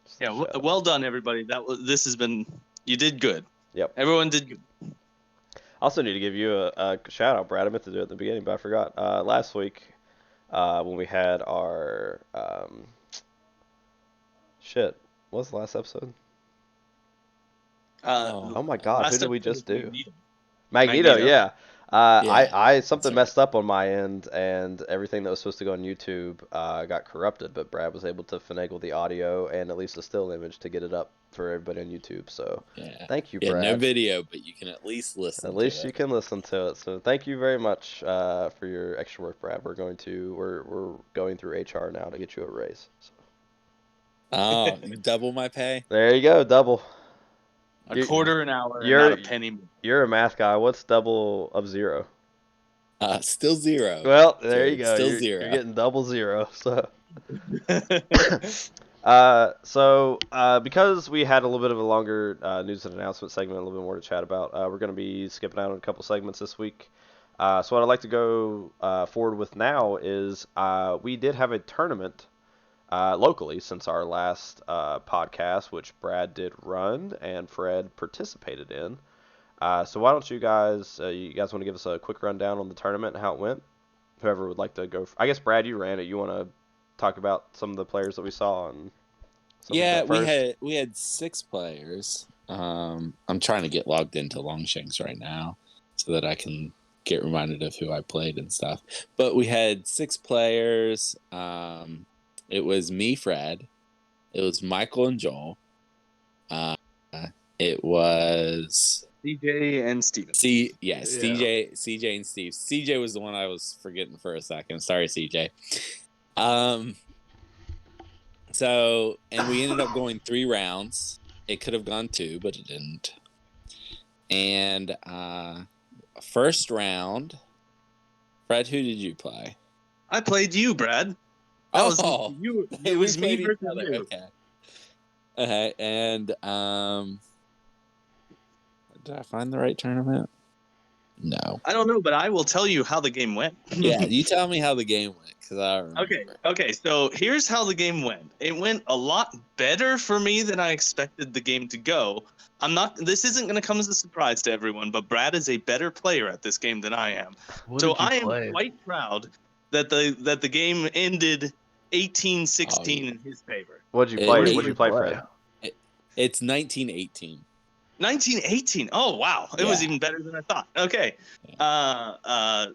[SPEAKER 1] just a
[SPEAKER 3] Yeah,
[SPEAKER 1] shout out.
[SPEAKER 3] well done, everybody. This has been, you did good.
[SPEAKER 1] Yep.
[SPEAKER 3] Everyone did good.
[SPEAKER 1] I also need to give you a shout out, Brad. I meant to do it at the beginning, but I forgot. Last week, when we had our shit, what was the last episode? Oh my God, who
[SPEAKER 3] Last
[SPEAKER 1] did we
[SPEAKER 3] episode
[SPEAKER 1] just
[SPEAKER 3] was
[SPEAKER 1] do?
[SPEAKER 3] Magneto.
[SPEAKER 1] Magneto,
[SPEAKER 3] Magneto.
[SPEAKER 1] yeah.
[SPEAKER 2] Yeah,
[SPEAKER 1] I something
[SPEAKER 2] right.
[SPEAKER 1] messed up on my end, and everything that was supposed to go on YouTube got corrupted. But Brad was able to finagle the audio and at least a still image to get it up for everybody on YouTube. So
[SPEAKER 2] Yeah.
[SPEAKER 1] thank you,
[SPEAKER 2] Yeah,
[SPEAKER 1] Brad.
[SPEAKER 2] no video, but you can at least listen
[SPEAKER 1] At
[SPEAKER 2] to
[SPEAKER 1] least you
[SPEAKER 2] it.
[SPEAKER 1] can listen to it. So thank you very much for your extra work, Brad. We're going through HR now to get you a raise. So.
[SPEAKER 2] Oh, double my pay?
[SPEAKER 1] There you go, double.
[SPEAKER 3] A
[SPEAKER 1] You-
[SPEAKER 3] quarter an hour and
[SPEAKER 1] You're
[SPEAKER 3] not a penny more.
[SPEAKER 1] you're a math guy. What's double of 0?
[SPEAKER 2] Still 0.
[SPEAKER 1] Well, there you
[SPEAKER 2] It's
[SPEAKER 1] go.
[SPEAKER 2] still
[SPEAKER 1] You're
[SPEAKER 2] 0.
[SPEAKER 1] getting double 0. So. Because we had a little bit of a longer news and announcement segment, a little bit more to chat about, we're going to be skipping out on a couple segments this week. So what I'd like to go forward with now is we did have a tournament locally since our last podcast, which Brad did run and Fred participated in. So why don't you guys want to give us a quick rundown on the tournament and how it went? Whoever would like to go. I guess Brad, you ran it. You want to talk about some of the players that we saw and stuff like
[SPEAKER 2] Yeah,
[SPEAKER 1] that first?
[SPEAKER 2] we had 6 players. I'm trying to get logged into Longshanks right now so that I can get reminded of who I played and stuff. But we had 6 players. It was me, Fred. It was Michael and Joel. It was
[SPEAKER 3] CJ and Steven.
[SPEAKER 2] CJ and Steve. CJ was the one I was forgetting for a second. Sorry, CJ. So, and we ended up going 3 rounds. It could have gone 2, but it didn't. And first round, Fred, who did you play?
[SPEAKER 3] I played you, Brad. That was you. It was me
[SPEAKER 2] played each
[SPEAKER 3] versus
[SPEAKER 2] other.
[SPEAKER 3] you.
[SPEAKER 2] Okay. Okay, and did I find the right tournament? No.
[SPEAKER 3] I don't know, but I will tell you how the game went.
[SPEAKER 2] Yeah, you tell me how the game went because I don't remember.
[SPEAKER 3] Okay. So here's how the game went. It went a lot better for me than I expected the game to go. This isn't going to come as a surprise to everyone, but Brad is a better player at this game than I am. So I am quite proud that the game ended 18-16 in his favor.
[SPEAKER 1] What'd you play? What'd you play,
[SPEAKER 4] play?
[SPEAKER 1] Fred?
[SPEAKER 2] It's 1918.
[SPEAKER 3] 1918. Oh wow, it was
[SPEAKER 2] Yeah.
[SPEAKER 3] even better than I thought. Okay,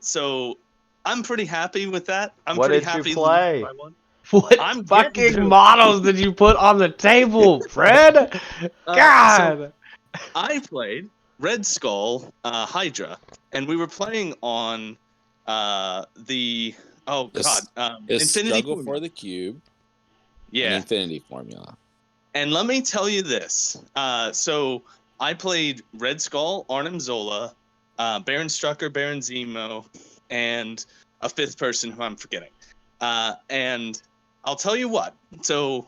[SPEAKER 3] so I'm pretty happy with that. I'm
[SPEAKER 1] What
[SPEAKER 3] pretty
[SPEAKER 1] did you
[SPEAKER 3] happy.
[SPEAKER 1] play?
[SPEAKER 3] I won.
[SPEAKER 4] What
[SPEAKER 3] I'm getting to
[SPEAKER 4] fucking
[SPEAKER 3] it.
[SPEAKER 4] models did you put on the table, Fred? God.
[SPEAKER 3] So I played Red Skull Hydra, and we were playing on the
[SPEAKER 2] It's
[SPEAKER 3] Infinity
[SPEAKER 2] Struggle
[SPEAKER 3] Formula.
[SPEAKER 2] for the Cube.
[SPEAKER 3] Yeah,
[SPEAKER 2] And Infinity Formula.
[SPEAKER 3] and let me tell you this. So I played Red Skull, Arnim Zola, Baron Strucker, Baron Zemo, and a 5th person who I'm forgetting. And I'll tell you what. So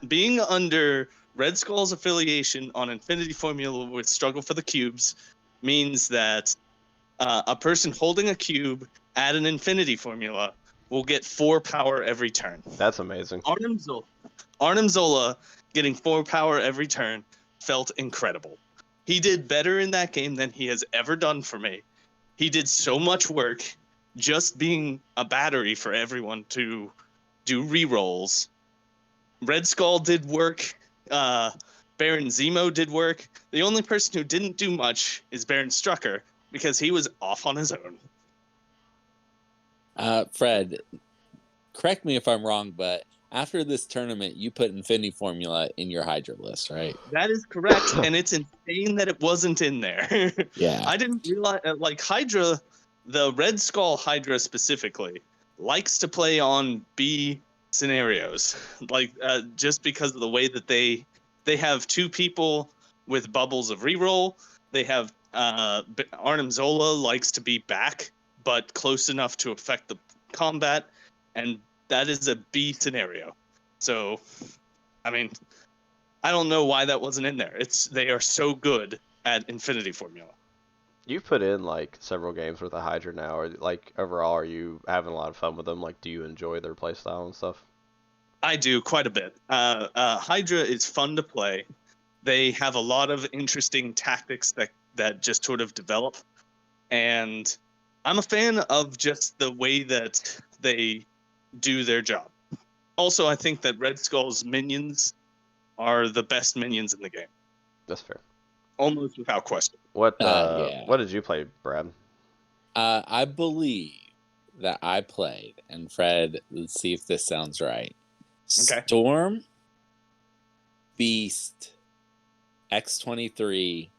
[SPEAKER 3] being under Red Skull's affiliation on Infinity Formula with Struggle for the Cubes means that a person holding a cube at an Infinity Formula will get 4 power every turn.
[SPEAKER 1] That's amazing.
[SPEAKER 3] Arnim Zola getting 4 power every turn felt incredible. He did better in that game than he has ever done for me. He did so much work just being a battery for everyone to do rerolls. Red Skull did work. Baron Zemo did work. The only person who didn't do much is Baron Strucker because he was off on his own.
[SPEAKER 2] Fred, correct me if I'm wrong, but after this tournament, you put Infinity Formula in your Hydra list, right?
[SPEAKER 3] That is correct, and it's insane that it wasn't in there.
[SPEAKER 2] Yeah.
[SPEAKER 3] I didn't realize, like, Hydra, the Red Skull Hydra specifically, likes to play on B scenarios, like, just because of the way that they have 2 people with bubbles of reroll. They have Arnim Zola likes to be back, but close enough to affect the combat, and that is a B scenario. So, I mean, I don't know why that wasn't in there. They are so good at Infinity Formula.
[SPEAKER 1] You've put in like several games with the Hydra now, or like overall, are you having a lot of fun with them? Like, do you enjoy their playstyle and stuff?
[SPEAKER 3] I do quite a bit. Hydra is fun to play. They have a lot of interesting tactics that just sort of develop, and I'm a fan of just the way that they do their job. Also, I think that Red Skull's minions are the best minions in the game,
[SPEAKER 1] That's fair.
[SPEAKER 3] almost without question.
[SPEAKER 1] What
[SPEAKER 2] Yeah.
[SPEAKER 1] what did you play, Brad?
[SPEAKER 2] I believe that I played, and Fred, let's see if this sounds right.
[SPEAKER 3] Okay.
[SPEAKER 2] Storm, Beast, X-23,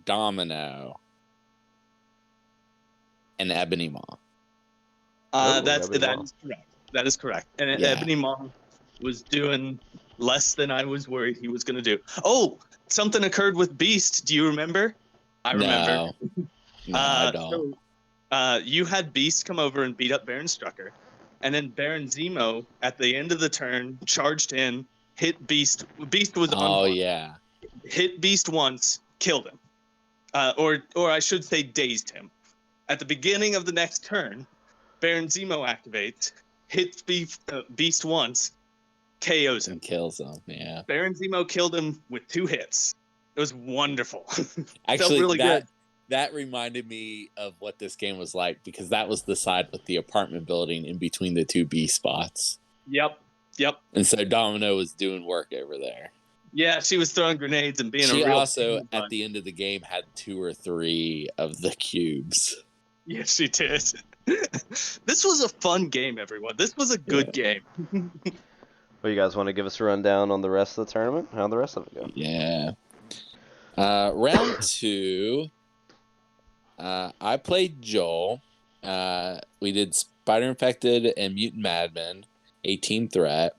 [SPEAKER 2] Domino, and Ebony Maw.
[SPEAKER 3] That
[SPEAKER 1] Ebony Maw.
[SPEAKER 3] is correct. That is correct. And
[SPEAKER 2] Yeah.
[SPEAKER 3] Ebony Maw was doing less than I was worried he was going to do. Oh, something occurred with Beast. Do you remember? I remember.
[SPEAKER 2] No, I don't.
[SPEAKER 3] So, you had Beast come over and beat up Baron Strucker, and then Baron Zemo at the end of the turn charged in, hit Beast. Beast was
[SPEAKER 2] Oh,
[SPEAKER 3] unharmed.
[SPEAKER 2] yeah.
[SPEAKER 3] Hit Beast once, killed him, or I should say dazed him. At the beginning of the next turn, Baron Zemo activates, hits Beast once, KOs him.
[SPEAKER 2] And kills him, yeah.
[SPEAKER 3] Baron Zemo killed him with 2 hits. It was wonderful.
[SPEAKER 2] Actually,
[SPEAKER 3] really good.
[SPEAKER 2] that reminded me of what this game was like, because that was the side with the apartment building in between the 2 B spots.
[SPEAKER 3] Yep.
[SPEAKER 2] And so Domino was doing work over there.
[SPEAKER 3] Yeah, she was throwing grenades and being
[SPEAKER 2] She
[SPEAKER 3] a real
[SPEAKER 2] also,
[SPEAKER 3] team,
[SPEAKER 2] at
[SPEAKER 3] but-
[SPEAKER 2] the end of the game, had 2 or 3 of the cubes.
[SPEAKER 3] Yes, she did. This was a fun game, everyone. This was a good game.
[SPEAKER 1] Well, you guys want to give us a rundown on the rest of the tournament? How'd the rest of it go?
[SPEAKER 2] Yeah. Round 2, I played Joel. We did Spider Infected and Mutant Madman, a team threat.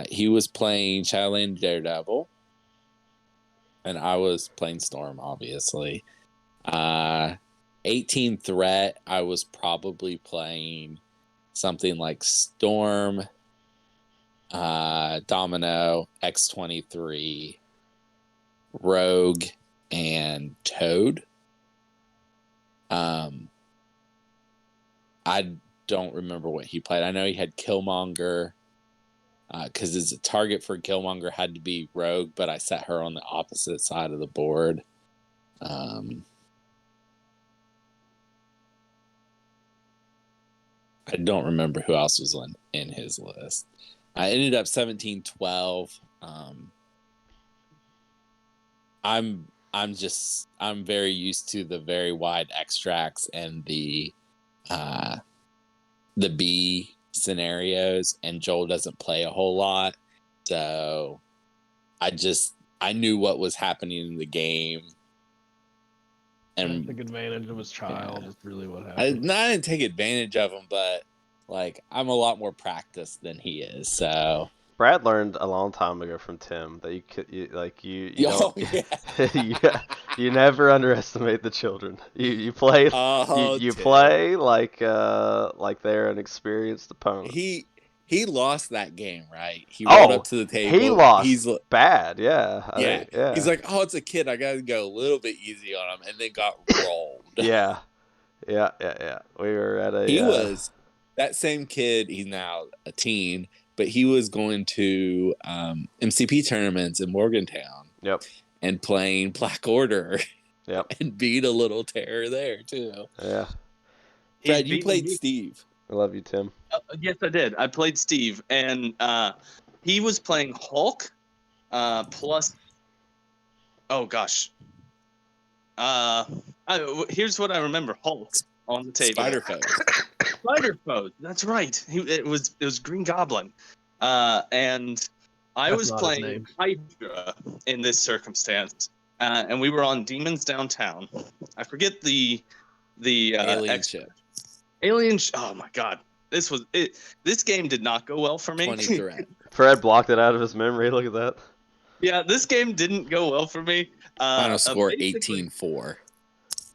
[SPEAKER 2] He was playing Shadowland Daredevil, and I was playing Storm, obviously. 18 threat, I was probably playing something like Storm, Domino, X-23, Rogue, and Toad. I don't remember what he played. I know he had Killmonger, because his target for Killmonger had to be Rogue, but I set her on the opposite side of the board. I don't remember who else was in his list. I ended up 17-12. I'm very used to the very wide extracts and the B scenarios, and Joel doesn't play a whole lot, so I knew what was happening in the game, and
[SPEAKER 4] took advantage of his child.
[SPEAKER 2] Yeah.
[SPEAKER 4] Is really what
[SPEAKER 2] I
[SPEAKER 4] happened.
[SPEAKER 2] didn't take advantage of him, but like I'm a lot more practiced than he is, so.
[SPEAKER 1] Brad learned a long time ago from Tim that you
[SPEAKER 2] Oh,
[SPEAKER 1] don't, you never underestimate the children. You play
[SPEAKER 2] Oh,
[SPEAKER 1] you
[SPEAKER 2] Tim.
[SPEAKER 1] play like they're an experienced opponent.
[SPEAKER 2] He lost that game, right? He rolled up to the table.
[SPEAKER 1] He lost
[SPEAKER 2] He's
[SPEAKER 1] bad, yeah. I
[SPEAKER 2] yeah.
[SPEAKER 1] mean, yeah.
[SPEAKER 2] He's like, oh, it's a kid. I gotta go a little bit easy on him, and then got rolled.
[SPEAKER 1] yeah. We were at a
[SPEAKER 2] He was that same kid. He's now a teen. but he was going to MCP tournaments in Morgantown.
[SPEAKER 1] Yep.
[SPEAKER 2] And playing Black Order.
[SPEAKER 1] Yep.
[SPEAKER 2] And beat a little terror there too.
[SPEAKER 1] Yeah.
[SPEAKER 2] Fred, you played Steve.
[SPEAKER 1] I love you, Tim.
[SPEAKER 3] Yes, I did. I played Steve, and he was playing Hulk, plus. Oh gosh. Here's what I remember: Hulk on the table.
[SPEAKER 2] Spider Foes.
[SPEAKER 3] Spider Foes. That's right. It was Green Goblin, and I
[SPEAKER 4] That's
[SPEAKER 3] was
[SPEAKER 4] not his
[SPEAKER 3] playing
[SPEAKER 4] name.
[SPEAKER 3] Hydra in this circumstance, and we were on Demons Downtown. I forget the
[SPEAKER 2] Alien ship.
[SPEAKER 3] Oh my god, this was it. This game did not go well for me.
[SPEAKER 2] 20 threat.
[SPEAKER 1] Fred blocked it out of his memory. Look at that.
[SPEAKER 3] Yeah, this game didn't go well for me.
[SPEAKER 2] Final score
[SPEAKER 3] basically-
[SPEAKER 2] 18-4.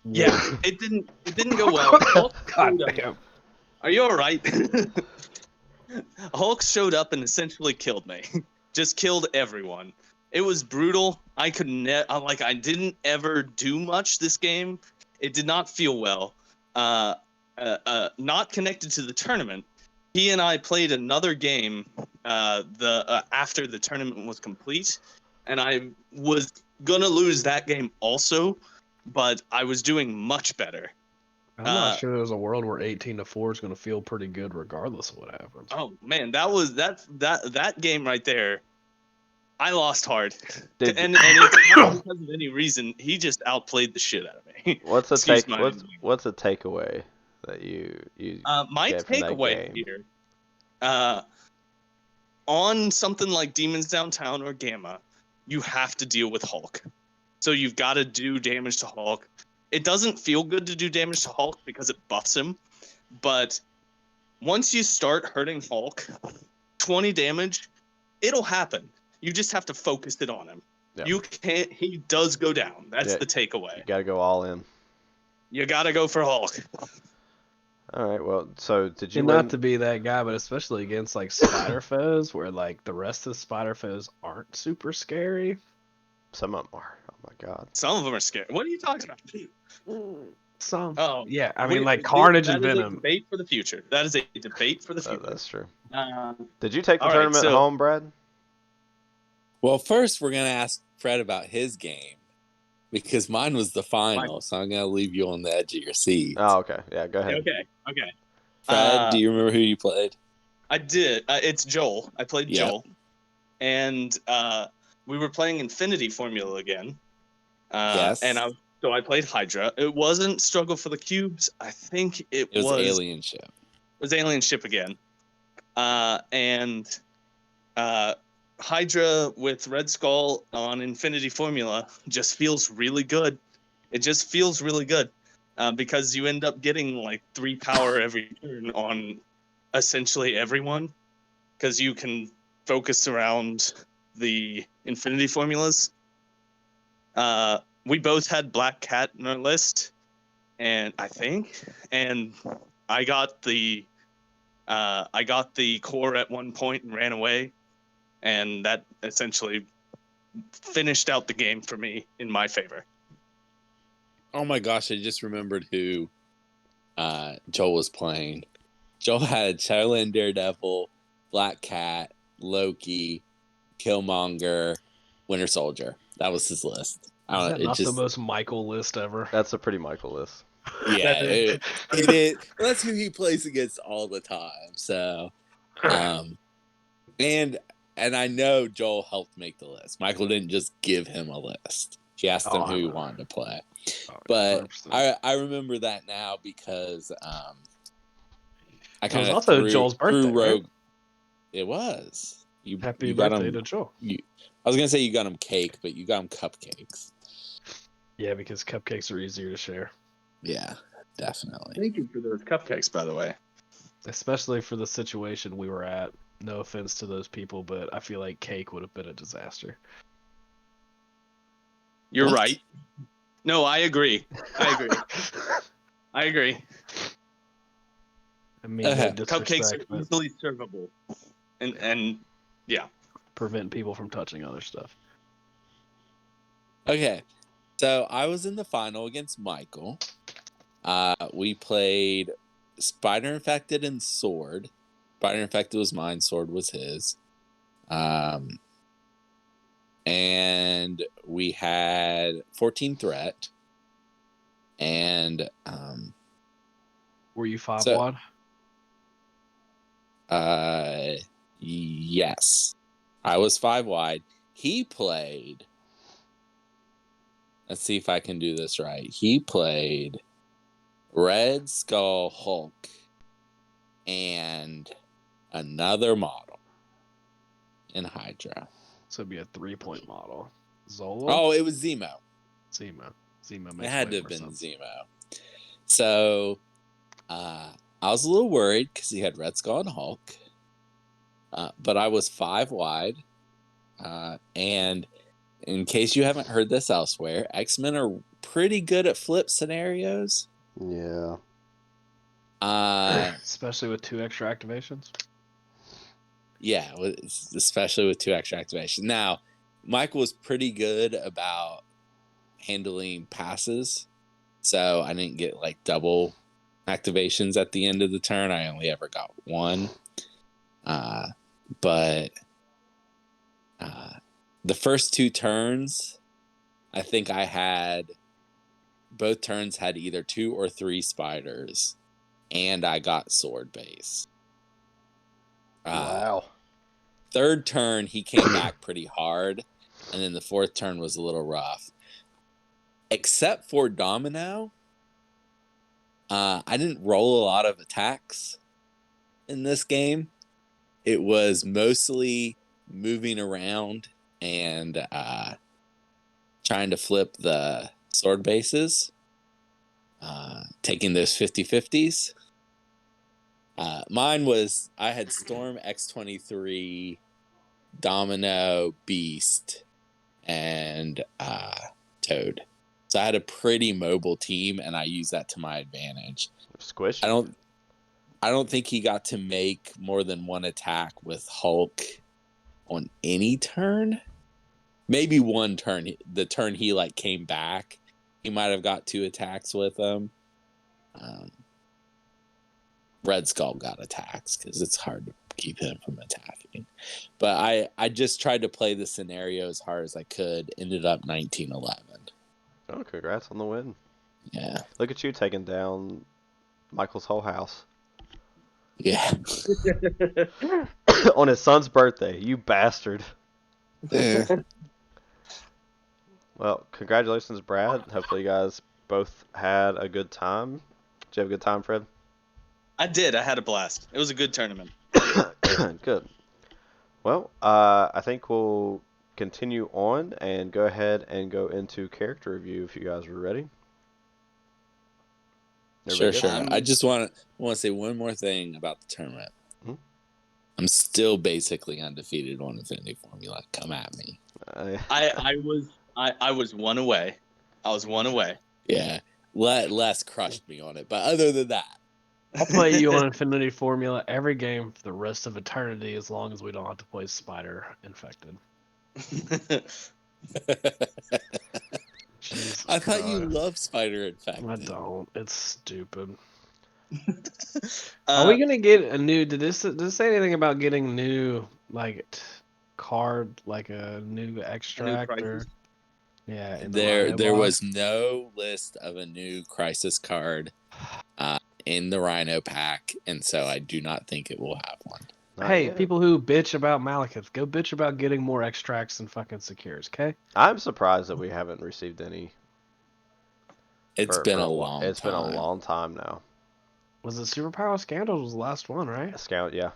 [SPEAKER 3] Yeah, it didn't go well. Hulk
[SPEAKER 4] God
[SPEAKER 3] showed up.
[SPEAKER 4] damn.
[SPEAKER 3] Are you all right? Hulk showed up and essentially killed me. Just killed everyone. It was brutal. I didn't ever do much this game. It did not feel well. Not connected to the tournament. He and I played another game after the tournament was complete, and I was gonna lose that game also, but I was doing much better.
[SPEAKER 4] I'm not sure there's a world where 18-4 is going to feel pretty good regardless of what happens.
[SPEAKER 3] Oh man, that game right there. I lost hard,
[SPEAKER 1] Did-
[SPEAKER 3] and it's not because of any reason. He just outplayed the shit out of me.
[SPEAKER 1] What's the
[SPEAKER 3] Excuse
[SPEAKER 1] take?
[SPEAKER 3] my-
[SPEAKER 1] What's a takeaway that you
[SPEAKER 3] My
[SPEAKER 1] get from that
[SPEAKER 3] takeaway
[SPEAKER 1] game?
[SPEAKER 3] here, on something like Demons Downtown or Gamma, you have to deal with Hulk. So you've got to do damage to Hulk. It doesn't feel good to do damage to Hulk because it buffs him, but once you start hurting Hulk, 20 damage, it'll happen. You just have to focus it on him.
[SPEAKER 1] Yeah.
[SPEAKER 3] You can't. He does go down. That's
[SPEAKER 1] Yeah.
[SPEAKER 3] the takeaway.
[SPEAKER 1] You gotta go all in.
[SPEAKER 3] You gotta go for Hulk.
[SPEAKER 1] All right. Well, so did you
[SPEAKER 4] And
[SPEAKER 1] win?
[SPEAKER 4] not to be that guy, but especially against like spider foes, where like the rest of the spider foes aren't super scary.
[SPEAKER 1] Some of them are. Oh my god.
[SPEAKER 3] Some of them are scary. What are you talking about?
[SPEAKER 4] Some.
[SPEAKER 3] Oh,
[SPEAKER 4] Yeah, I mean
[SPEAKER 3] we-
[SPEAKER 4] like Carnage
[SPEAKER 3] that
[SPEAKER 4] and
[SPEAKER 3] is a
[SPEAKER 4] Venom.
[SPEAKER 3] debate for the future. That is a debate for the future.
[SPEAKER 1] That's true.
[SPEAKER 3] Uh,
[SPEAKER 1] Did you take the
[SPEAKER 3] all right,
[SPEAKER 1] tournament
[SPEAKER 3] so-
[SPEAKER 1] home, Brad?
[SPEAKER 2] Well, first we're gonna ask Fred about his game because mine was the final, so I'm gonna leave you on the edge of your seat.
[SPEAKER 1] Oh, okay. Yeah, go ahead.
[SPEAKER 3] okay.
[SPEAKER 2] Fred, do you remember who you played?
[SPEAKER 3] I did. It's Joel. I played
[SPEAKER 2] Yep.
[SPEAKER 3] Joel, and we were playing Infinity Formula again.
[SPEAKER 2] Yes.
[SPEAKER 3] And I played Hydra. It wasn't Struggle for the Cubes. I think it
[SPEAKER 2] It was
[SPEAKER 3] was
[SPEAKER 2] Alien Ship.
[SPEAKER 3] It was Alien Ship again. And Hydra with Red Skull on Infinity Formula just feels really good. It just feels really good because you end up getting like 3 power every turn on essentially everyone because you can focus around the Infinity Formulas. We both had Black Cat in our list, and I got the core at one point and ran away, and that essentially finished out the game for me in my favor.
[SPEAKER 2] Oh my gosh, I just remembered who Joel was playing. Joel had Charlene Daredevil, Black Cat, Loki, Killmonger, Winter Soldier. That was his list. I
[SPEAKER 4] Is
[SPEAKER 2] don't
[SPEAKER 4] that
[SPEAKER 2] know. It
[SPEAKER 4] not
[SPEAKER 2] just,
[SPEAKER 4] the most Michael list ever?
[SPEAKER 1] That's a pretty Michael list.
[SPEAKER 2] yeah, it is. That's who he plays against all the time. So, and I know Joel helped make the list. Michael didn't just give him a list. He asked him
[SPEAKER 4] Oh,
[SPEAKER 2] who
[SPEAKER 4] I
[SPEAKER 2] he
[SPEAKER 4] know.
[SPEAKER 2] wanted to play.
[SPEAKER 4] Oh,
[SPEAKER 2] But
[SPEAKER 4] 100%.
[SPEAKER 2] I remember that now because I
[SPEAKER 4] It was
[SPEAKER 2] kind of
[SPEAKER 4] also Joel's birthday, right?
[SPEAKER 2] Rogue. It was.
[SPEAKER 4] Happy
[SPEAKER 2] you got
[SPEAKER 4] birthday
[SPEAKER 2] him,
[SPEAKER 4] to Joel.
[SPEAKER 2] I was gonna say you got him cake, but you got him cupcakes.
[SPEAKER 4] Yeah, because cupcakes are easier to share,
[SPEAKER 2] Yeah, definitely.
[SPEAKER 3] Thank you for those cupcakes, by the way.
[SPEAKER 4] especially for the situation we were at. No offense to those people, but I feel like cake would have been a disaster.
[SPEAKER 3] You're
[SPEAKER 2] What?
[SPEAKER 3] right. No, I agree. I agree.
[SPEAKER 4] I mean,
[SPEAKER 2] Okay.
[SPEAKER 4] no
[SPEAKER 3] Cupcakes
[SPEAKER 4] disrespect,
[SPEAKER 3] are
[SPEAKER 4] but
[SPEAKER 3] easily servable, and yeah.
[SPEAKER 4] prevent people from touching other stuff.
[SPEAKER 2] Okay, so I was in the final against Michael. We played Spider Infected and Sword. Spider Infected was mine. Sword was his. And we had 14 Threat. And
[SPEAKER 4] Were you 5
[SPEAKER 2] So-
[SPEAKER 4] wide?
[SPEAKER 2] yes. I was 5 wide. He played. Let's see if I can do this right. He played Red Skull Hulk and another model in Hydra.
[SPEAKER 4] So it'd be a 3-point model. Zola?
[SPEAKER 2] Oh, it was Zemo.
[SPEAKER 4] Zemo. Zemo
[SPEAKER 2] It
[SPEAKER 4] makes
[SPEAKER 2] had
[SPEAKER 4] way
[SPEAKER 2] to have
[SPEAKER 4] more
[SPEAKER 2] been
[SPEAKER 4] sense.
[SPEAKER 2] Zemo. So I was a little worried because he had Red Skull and Hulk. But I was 5 wide. And in case you haven't heard this elsewhere, X-Men are pretty good at flip scenarios.
[SPEAKER 1] Yeah.
[SPEAKER 4] Especially with 2 extra activations.
[SPEAKER 2] Yeah, especially with 2 extra activations. Now, Mike was pretty good about handling passes, so I didn't get like double activations at the end of the turn. I only ever got 1. But the first 2 turns, I think I had both turns had either 2 or 3 spiders, and I got sword base.
[SPEAKER 1] Wow.
[SPEAKER 2] Third turn, he came back pretty hard, and then the fourth turn was a little rough. Except for Domino, I didn't roll a lot of attacks in this game. It was mostly moving around and trying to flip the sword bases, taking those 50-50s. Mine was, I had Storm, X-23, Domino, Beast, and Toad. So I had a pretty mobile team, and I used that to my advantage.
[SPEAKER 1] Squish.
[SPEAKER 2] I don't think he got to make more than 1 attack with Hulk on any turn. Maybe 1 turn. The turn he like came back, he might have got 2 attacks with him. Red Skull got attacks because it's hard to keep him from attacking. But I just tried to play the scenario as hard as I could. Ended up 19-11.
[SPEAKER 1] Oh, congrats on the win.
[SPEAKER 2] Yeah.
[SPEAKER 1] Look at you taking down Michael's whole house.
[SPEAKER 2] Yeah.
[SPEAKER 1] On his son's birthday, you bastard.
[SPEAKER 2] Yeah.
[SPEAKER 1] Well, congratulations, Brad. Hopefully you guys both had a good time. Did you have a good time, Fred?
[SPEAKER 3] I did. I had a blast. It was a good tournament.
[SPEAKER 1] Good. Well, I think we'll continue on and go ahead and go into character review if you guys are ready.
[SPEAKER 2] Sure.
[SPEAKER 3] good?
[SPEAKER 2] I just want to say one more thing about the tournament.
[SPEAKER 1] Hmm?
[SPEAKER 2] I'm still basically undefeated on Infinity Formula. Come at me.
[SPEAKER 3] I was 1 away. I was 1 away.
[SPEAKER 2] Yeah. Les crushed me on it. But other than that,
[SPEAKER 4] I'll play you on Infinity Formula every game for the rest of eternity as long as we don't have to play Spider Infected. Jesus
[SPEAKER 2] I thought you
[SPEAKER 4] Christ.
[SPEAKER 2] loved Spider Infected.
[SPEAKER 4] I don't. It's stupid.
[SPEAKER 3] Uh,
[SPEAKER 4] Are we gonna get a new? Did this say anything about getting new card, like a new extract or?
[SPEAKER 3] crisis?
[SPEAKER 4] Yeah, in the
[SPEAKER 2] There
[SPEAKER 4] Rhino
[SPEAKER 2] was
[SPEAKER 4] box?
[SPEAKER 2] no list of a new Crisis card in the Rhino pack, and so I do not think it will have one.
[SPEAKER 1] Not
[SPEAKER 4] Hey,
[SPEAKER 1] yet.
[SPEAKER 4] people who bitch about Malekith, go bitch about getting more extracts and fucking secures, okay?
[SPEAKER 1] I'm surprised that we haven't received any.
[SPEAKER 2] It's been a long
[SPEAKER 1] It's been a
[SPEAKER 2] time.
[SPEAKER 1] long time now.
[SPEAKER 4] Was it Superpower Scandals was the last one, right?
[SPEAKER 1] Scout, yeah.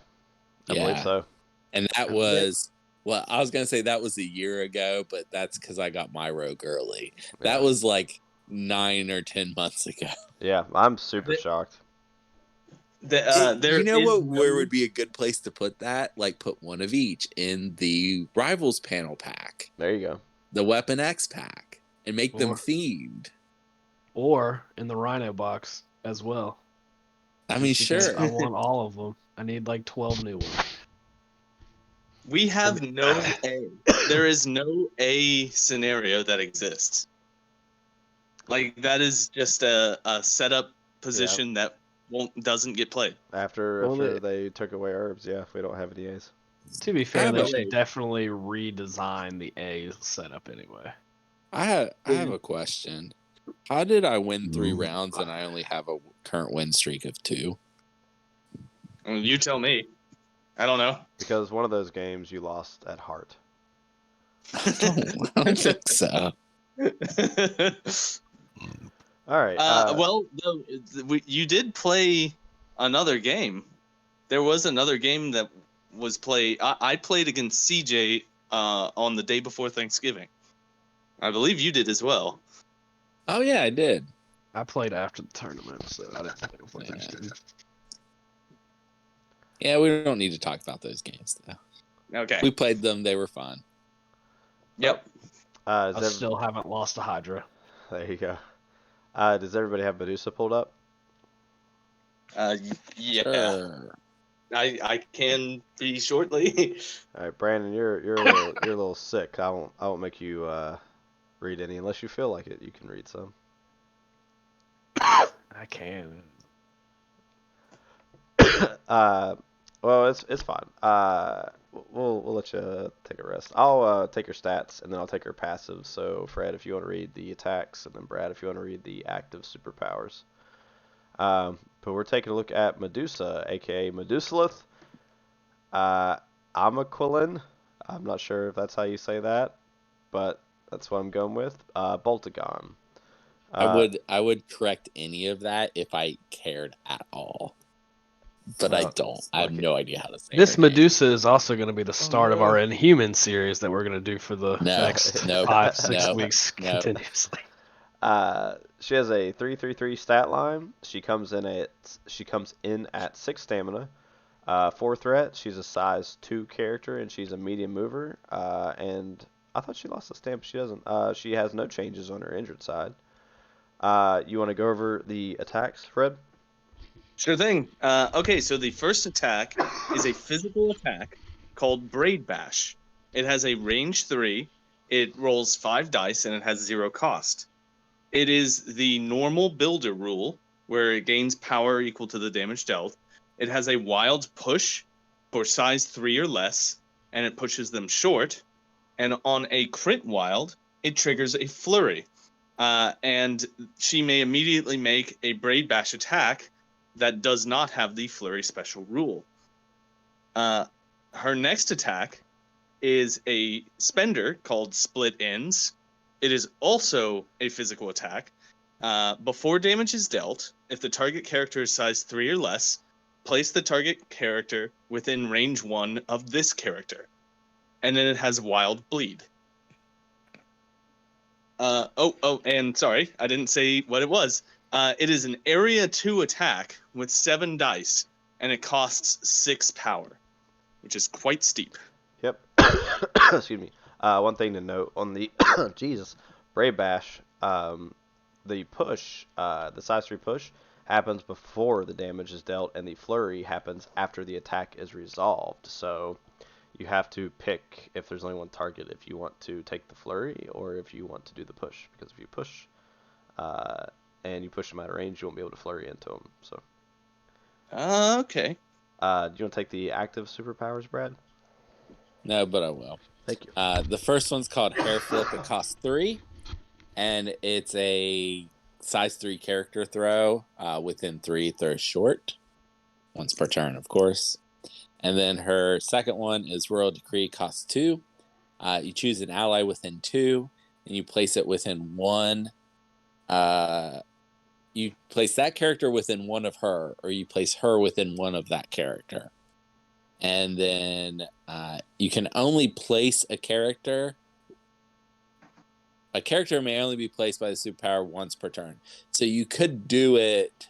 [SPEAKER 1] I believe
[SPEAKER 2] Yeah.
[SPEAKER 1] so.
[SPEAKER 2] And that was, well, I was going to say that was a year ago, but that's because I got my rogue early. That
[SPEAKER 1] Yeah.
[SPEAKER 2] was like 9 or 10 months ago.
[SPEAKER 1] Yeah, I'm super shocked.
[SPEAKER 3] There
[SPEAKER 2] you know
[SPEAKER 3] is
[SPEAKER 2] what? Where
[SPEAKER 3] no-
[SPEAKER 2] would be a good place to put that? Like put one of each in the Rivals panel pack,
[SPEAKER 1] There you go.
[SPEAKER 2] the Weapon X pack, and make them
[SPEAKER 4] Or-
[SPEAKER 2] themed.
[SPEAKER 4] Or in the Rhino box as well.
[SPEAKER 2] I mean,
[SPEAKER 4] Just because
[SPEAKER 2] sure.
[SPEAKER 4] I want all of them. I need like 12 new ones.
[SPEAKER 3] We have no A. There is no A scenario that exists. Like that is just a setup position that doesn't get played.
[SPEAKER 1] After
[SPEAKER 4] Well,
[SPEAKER 1] they took away herbs, yeah, if we don't have any A's.
[SPEAKER 4] To be
[SPEAKER 2] I
[SPEAKER 4] fair,
[SPEAKER 2] have
[SPEAKER 4] they
[SPEAKER 2] a-
[SPEAKER 4] should definitely redesign the A setup anyway.
[SPEAKER 2] I have a question. How did I win 3 rounds and I only have a current win streak of 2?
[SPEAKER 3] Well, you tell me. I don't know.
[SPEAKER 1] Because one of those games you lost at heart.
[SPEAKER 2] I don't think so.
[SPEAKER 1] All right.
[SPEAKER 3] Well, no, you did play another game. There was another game that was played. I played against CJ on the day before Thanksgiving. I believe you did as well.
[SPEAKER 2] Oh yeah, I did.
[SPEAKER 4] I played after the tournament, so I didn't play before
[SPEAKER 2] Yeah.
[SPEAKER 4] Thanksgiving.
[SPEAKER 2] Yeah, we don't need to talk about those games though.
[SPEAKER 3] Okay.
[SPEAKER 2] We played them; they were fun.
[SPEAKER 3] Yep.
[SPEAKER 1] Is
[SPEAKER 4] I still haven't lost a Hydra.
[SPEAKER 1] There you go. Does everybody have Medusa pulled up?
[SPEAKER 3] Yeah.
[SPEAKER 2] Sure.
[SPEAKER 3] I can be shortly.
[SPEAKER 1] All right, Brandon, you're a little sick. I won't make you read any unless you feel like it. You can read some.
[SPEAKER 4] I can.
[SPEAKER 1] Well, it's fine. We'll let you take a rest. I'll take your stats and then I'll take your passives. So Fred, if you want to read the attacks, and then Brad, if you want to read the active superpowers. But we're taking a look at Medusa, aka Medusalith. Amaquilin. I'm not sure if that's how you say that, but that's what I'm going with. Boltagon.
[SPEAKER 2] I would correct any of that if I cared at all. But I
[SPEAKER 1] Well,
[SPEAKER 2] don't. I have
[SPEAKER 1] okay.
[SPEAKER 2] no idea how to say
[SPEAKER 4] This
[SPEAKER 2] her name.
[SPEAKER 4] Medusa is also going to be the start of
[SPEAKER 3] no.
[SPEAKER 4] our Inhuman series that we're going to do for the
[SPEAKER 2] No,
[SPEAKER 4] next
[SPEAKER 2] no,
[SPEAKER 4] 5-6
[SPEAKER 2] no,
[SPEAKER 4] weeks
[SPEAKER 2] no.
[SPEAKER 4] continuously.
[SPEAKER 1] She has a 3/3/3 stat line. She comes in at 6 stamina. 4 threat. She's a size 2 character and she's a medium mover. And I thought she lost a stamp. She doesn't. She has no changes on her injured side. You want to go over the attacks, Fred?
[SPEAKER 3] Sure thing. Okay, so the first attack is a physical attack called Braid Bash. It has a range 3. It rolls 5 dice and it has 0 cost. It is the normal builder rule, where it gains power equal to the damage dealt. It has a wild push for size 3 or less, and it pushes them short. And on a crit wild, it triggers a flurry. And she may immediately make a Braid Bash attack that does not have the flurry special rule. Her next attack is a spender called Split Ends. It is also a physical attack. Before damage is dealt, if the target character is size 3 or less, place the target character within range 1 of this character. And then it has Wild Bleed. And sorry, I didn't say what it was. It is an area 2 attack with 7 dice, and it costs 6 power, which is quite steep.
[SPEAKER 1] Yep. Excuse me. One thing to note on the Jesus Brave Bash, the push, the size 3 push happens before the damage is dealt, and the flurry happens after the attack is resolved. So you have to pick if there's only one target if you want to take the flurry or if you want to do the push. Because if you push, and you push them out of range, you won't be able to flurry into them. So.
[SPEAKER 3] Okay.
[SPEAKER 1] Do you want to take the active superpowers, Brad?
[SPEAKER 2] No, but I will.
[SPEAKER 1] Thank you.
[SPEAKER 2] The first one's called Hair Flip. It costs 3, and it's a size 3 character throw. Within 3, throw short. Once per turn, of course. And then her second one is Royal Decree, costs 2. You choose an ally within 2, and you place it within 1. You place that character within 1 of her, or you place her within 1 of that character. And then you can only place a character. A character may only be placed by the superpower once per turn. So you could do it.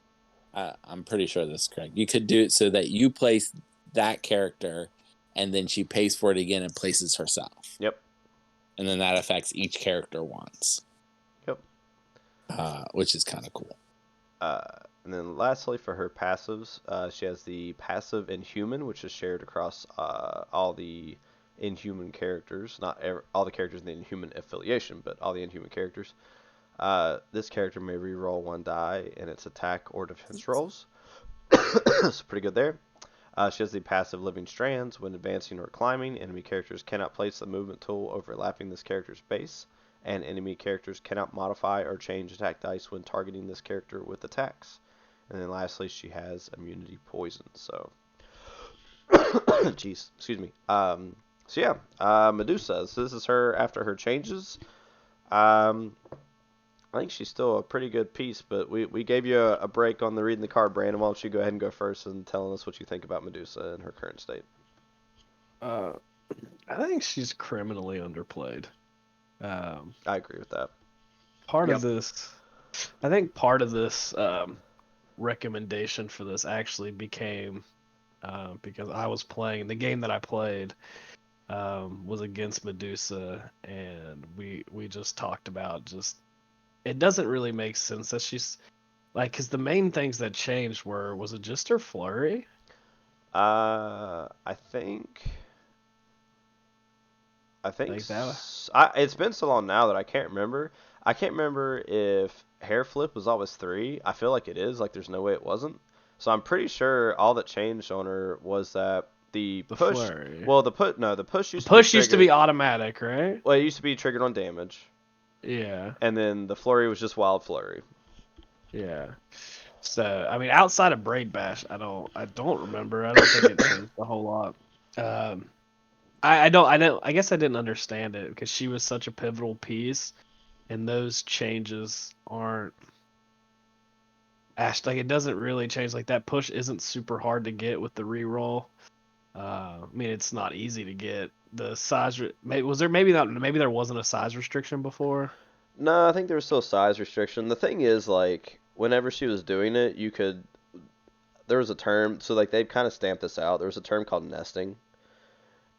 [SPEAKER 2] I'm pretty sure this is correct. You could do it so that you place that character, and then she pays for it again and places herself.
[SPEAKER 1] Yep.
[SPEAKER 2] And then that affects each character once.
[SPEAKER 1] Yep.
[SPEAKER 2] Which is kind of cool.
[SPEAKER 1] And then lastly, for her passives, she has the passive Inhuman, which is shared across all the Inhuman characters. Not all the characters in the Inhuman affiliation, but all the Inhuman characters. This character may re-roll 1 die in its attack or defense rolls. It's pretty good there. She has the passive Living Strands. When advancing or climbing, enemy characters cannot place the movement tool overlapping this character's base, and enemy characters cannot modify or change attack dice when targeting this character with attacks. And then lastly, she has immunity poison. So, jeez, excuse me. So yeah, Medusa. So this is her after her changes. Um, I think she's still a pretty good piece, but we gave you a break on the reading the card, Brandon. Why don't you go ahead and go first and telling us what you think about Medusa in her current state?
[SPEAKER 4] Uh, I think she's criminally underplayed.
[SPEAKER 1] I agree with that.
[SPEAKER 4] Part
[SPEAKER 3] Yep.
[SPEAKER 4] of this, I think part of this recommendation for this actually became because I was playing the game that I played was against Medusa, and we just talked about just it doesn't really make sense that she's like because the main things that changed was it just her flurry?
[SPEAKER 1] I think
[SPEAKER 4] Like that.
[SPEAKER 1] it's been so long now that I can't remember. I can't remember if hair flip was always 3. I feel like it is. Like there's no way it wasn't. So I'm pretty sure all that changed on her was that the
[SPEAKER 4] The
[SPEAKER 1] push.
[SPEAKER 4] flurry.
[SPEAKER 1] Well, the push
[SPEAKER 4] The
[SPEAKER 1] used
[SPEAKER 4] push
[SPEAKER 1] to be
[SPEAKER 4] used to
[SPEAKER 1] triggered.
[SPEAKER 4] be automatic, right?
[SPEAKER 1] Well, it used to be triggered on damage,
[SPEAKER 4] Yeah,
[SPEAKER 1] and then the flurry was just wild flurry.
[SPEAKER 4] yeah. So I mean, outside of Braid Bash, I don't remember. I don't think it changed a whole lot. Um, I guess I didn't understand it because she was such a pivotal piece, and those changes aren't. Ash, like it doesn't really change. Like that push isn't super hard to get with the reroll. I mean, it's not easy to get. The size was there maybe not maybe there wasn't a size restriction before.
[SPEAKER 1] No, I think there was still a size restriction. The thing is, like, whenever she was doing it, you could. There was a term, so like they've kind of stamped this out. There was a term called nesting,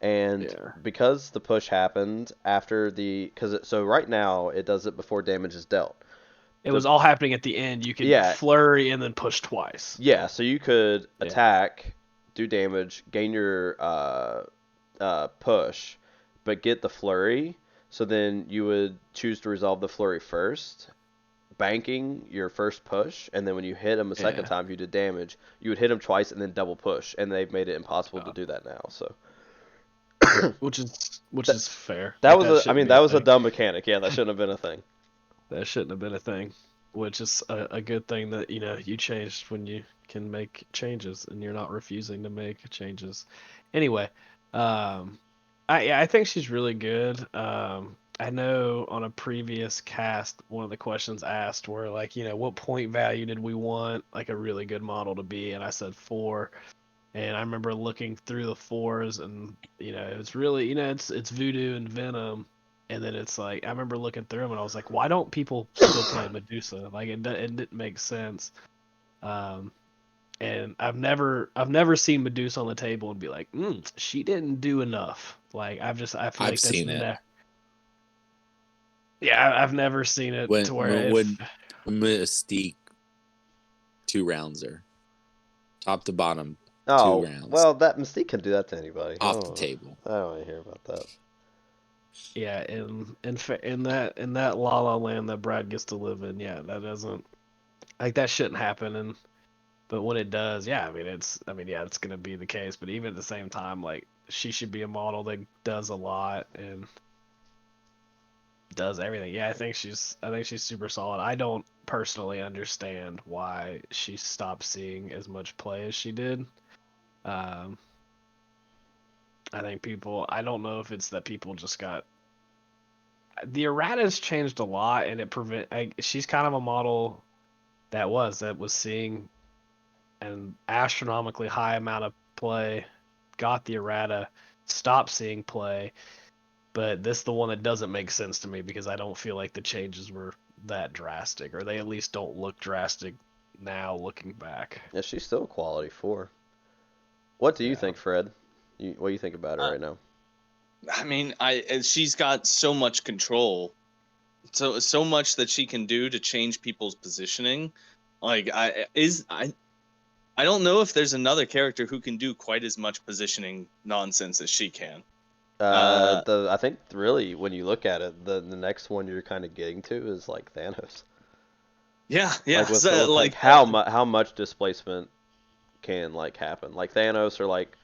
[SPEAKER 1] and
[SPEAKER 4] Yeah.
[SPEAKER 1] because the push happened after so right now it does it before damage is dealt.
[SPEAKER 4] It
[SPEAKER 1] The
[SPEAKER 4] was all happening at the end. You could
[SPEAKER 1] Yeah,
[SPEAKER 4] flurry and then push twice.
[SPEAKER 1] yeah. So you could
[SPEAKER 4] Yeah.
[SPEAKER 1] attack, do damage, gain your push, but get the flurry. So then you would choose to resolve the flurry first, banking your first push, and then when you hit him a second
[SPEAKER 4] Yeah.
[SPEAKER 1] time, if you did damage, you would hit him twice and then double push, and they've made it impossible to
[SPEAKER 4] Uh,
[SPEAKER 1] do that now. So
[SPEAKER 4] which
[SPEAKER 1] that
[SPEAKER 4] is fair.
[SPEAKER 1] that
[SPEAKER 4] Like
[SPEAKER 1] was
[SPEAKER 4] that
[SPEAKER 1] I
[SPEAKER 4] shouldn't
[SPEAKER 1] mean
[SPEAKER 4] be a
[SPEAKER 1] that was a
[SPEAKER 4] thing.
[SPEAKER 1] dumb mechanic. Yeah, that shouldn't have been a thing.
[SPEAKER 4] That shouldn't have been a thing. Which is a good thing that you changed when you can make changes and you're not refusing to make changes. Anyway, I think she's really good. I know on a previous cast, one of the questions asked were like, what point value did we want like a really good model to be? And I said 4. And I remember looking through the 4s, and it's really it's Voodoo and Venom, and then it's like I remember looking through them, and I was like, why don't people still play Medusa? Like it didn't make sense. Um, and I've never seen Medusa on the table and be like, she didn't do enough. Like I feel
[SPEAKER 2] I've
[SPEAKER 4] like that's
[SPEAKER 2] seen it
[SPEAKER 4] yeah, I've never seen it
[SPEAKER 2] when
[SPEAKER 4] to where
[SPEAKER 2] when Mystique 2 rounds her top to bottom, two
[SPEAKER 1] Oh
[SPEAKER 2] rounds
[SPEAKER 1] well, that Mystique can do that to anybody.
[SPEAKER 2] off the table.
[SPEAKER 1] I don't want to hear about that.
[SPEAKER 4] yeah, in that La La Land that Brad gets to live in, yeah, that doesn't like that shouldn't happen. And but when it does, yeah, yeah, it's gonna be the case. But even at the same time, like she should be a model that does a lot and does everything. Yeah, I think she's super solid. I don't personally understand why she stopped seeing as much play as she did. Um, I think I don't know if it's that people just got the errata's changed a lot, and she's kind of a model that was seeing an astronomically high amount of play, got the errata, stopped seeing play, but this is the one that doesn't make sense to me because I don't feel like the changes were that drastic, or they at least don't look drastic now looking back.
[SPEAKER 1] Yeah, she's still a quality 4. What do you
[SPEAKER 4] Yeah.
[SPEAKER 1] think, Fred? What do you think about her
[SPEAKER 3] Uh,
[SPEAKER 1] right now?
[SPEAKER 3] I mean, she's got so much control, so much that she can do to change people's positioning. Like I don't know if there's another character who can do quite as much positioning nonsense as she can. Uh,
[SPEAKER 1] I think really when you look at it, the next one you're kind of getting to is like Thanos.
[SPEAKER 3] yeah.
[SPEAKER 1] Like with
[SPEAKER 3] So,
[SPEAKER 1] like
[SPEAKER 3] like
[SPEAKER 1] how much displacement can like happen. Like Thanos or like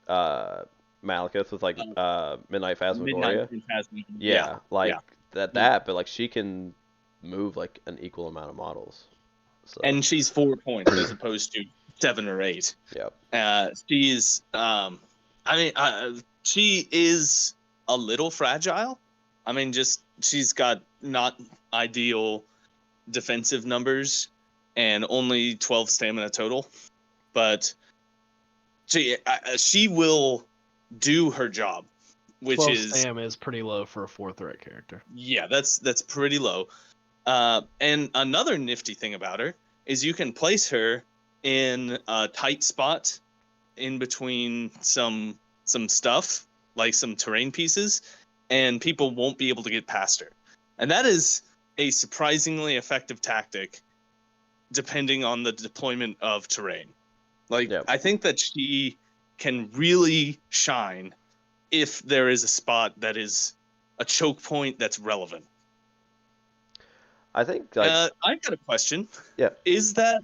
[SPEAKER 1] uh Malekith with like Midnight
[SPEAKER 3] Midnight
[SPEAKER 1] Phasmagoria.
[SPEAKER 3] Phantasm. Yeah,
[SPEAKER 1] Yeah, like
[SPEAKER 3] yeah.
[SPEAKER 1] that, but like she can move like an equal amount of models. So,
[SPEAKER 3] And she's 4 points as opposed to 7 or 8.
[SPEAKER 1] yep.
[SPEAKER 3] She's I mean, she is a little fragile. I mean, just she's got not ideal defensive numbers and only 12 stamina total, but she will do her job, which
[SPEAKER 4] 12
[SPEAKER 3] is
[SPEAKER 4] stam is pretty low for a 4 threat character.
[SPEAKER 3] yeah, that's pretty low. And another nifty thing about her is you can place her in a tight spot in between some stuff, like some terrain pieces, and people won't be able to get past her. And that is a surprisingly effective tactic depending on the deployment of terrain. Like
[SPEAKER 1] Yep.
[SPEAKER 3] I think that she can really shine if there is a spot that is a choke point that's relevant.
[SPEAKER 1] I think like
[SPEAKER 3] I got a question.
[SPEAKER 1] yeah.
[SPEAKER 3] Is that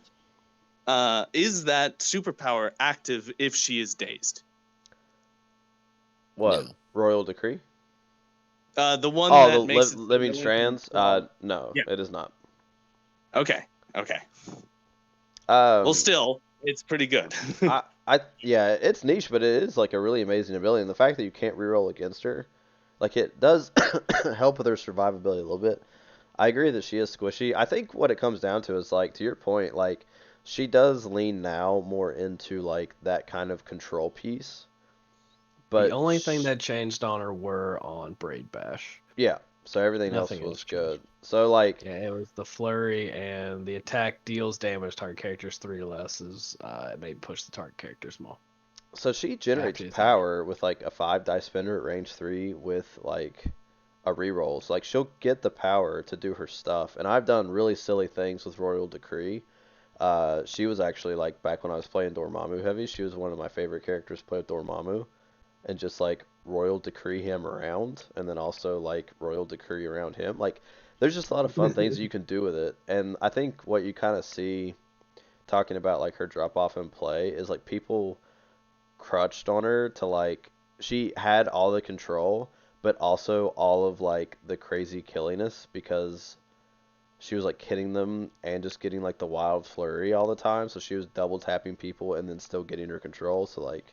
[SPEAKER 3] superpower active if she is dazed?
[SPEAKER 1] What?
[SPEAKER 2] No.
[SPEAKER 1] Royal Decree?
[SPEAKER 3] The one
[SPEAKER 1] Oh, the
[SPEAKER 3] that makes it
[SPEAKER 1] living strands? No,
[SPEAKER 3] Yeah.
[SPEAKER 1] it is not.
[SPEAKER 3] Okay. Well,
[SPEAKER 1] Um,
[SPEAKER 3] still, it's pretty good.
[SPEAKER 1] yeah, it's niche, but it is like a really amazing ability, and the fact that you can't reroll against her, like it does help with her survivability a little bit. I agree that she is squishy. I think what it comes down to is like to your point, like she does lean now more into like that kind of control piece,
[SPEAKER 4] The
[SPEAKER 1] but
[SPEAKER 4] only thing that changed on her were on Braid Bash.
[SPEAKER 1] yeah, so everything
[SPEAKER 4] Nothing
[SPEAKER 1] else was
[SPEAKER 4] else
[SPEAKER 1] good.
[SPEAKER 4] changed.
[SPEAKER 1] So like
[SPEAKER 4] Yeah, it was the flurry and the attack deals damage target characters 3 or less is it may push the target characters more.
[SPEAKER 1] so she generates
[SPEAKER 4] After
[SPEAKER 1] power with like a 5 die spender at range 3 with like a reroll. So like she'll get the power to do her stuff. And I've done really silly things with Royal Decree. She was actually like back when I was playing Dormammu heavy, she was one of my favorite characters to play with Dormammu. And just like Royal Decree him around and then also like Royal Decree around him. Like there's just a lot of fun things you can do with it. And I think what you kind of see talking about like her drop off in play is like people crutched on her to like she had all the control but also all of like the crazy killiness because she was like hitting them and just getting like the wild flurry all the time, so she was double tapping people and then still getting her control, so like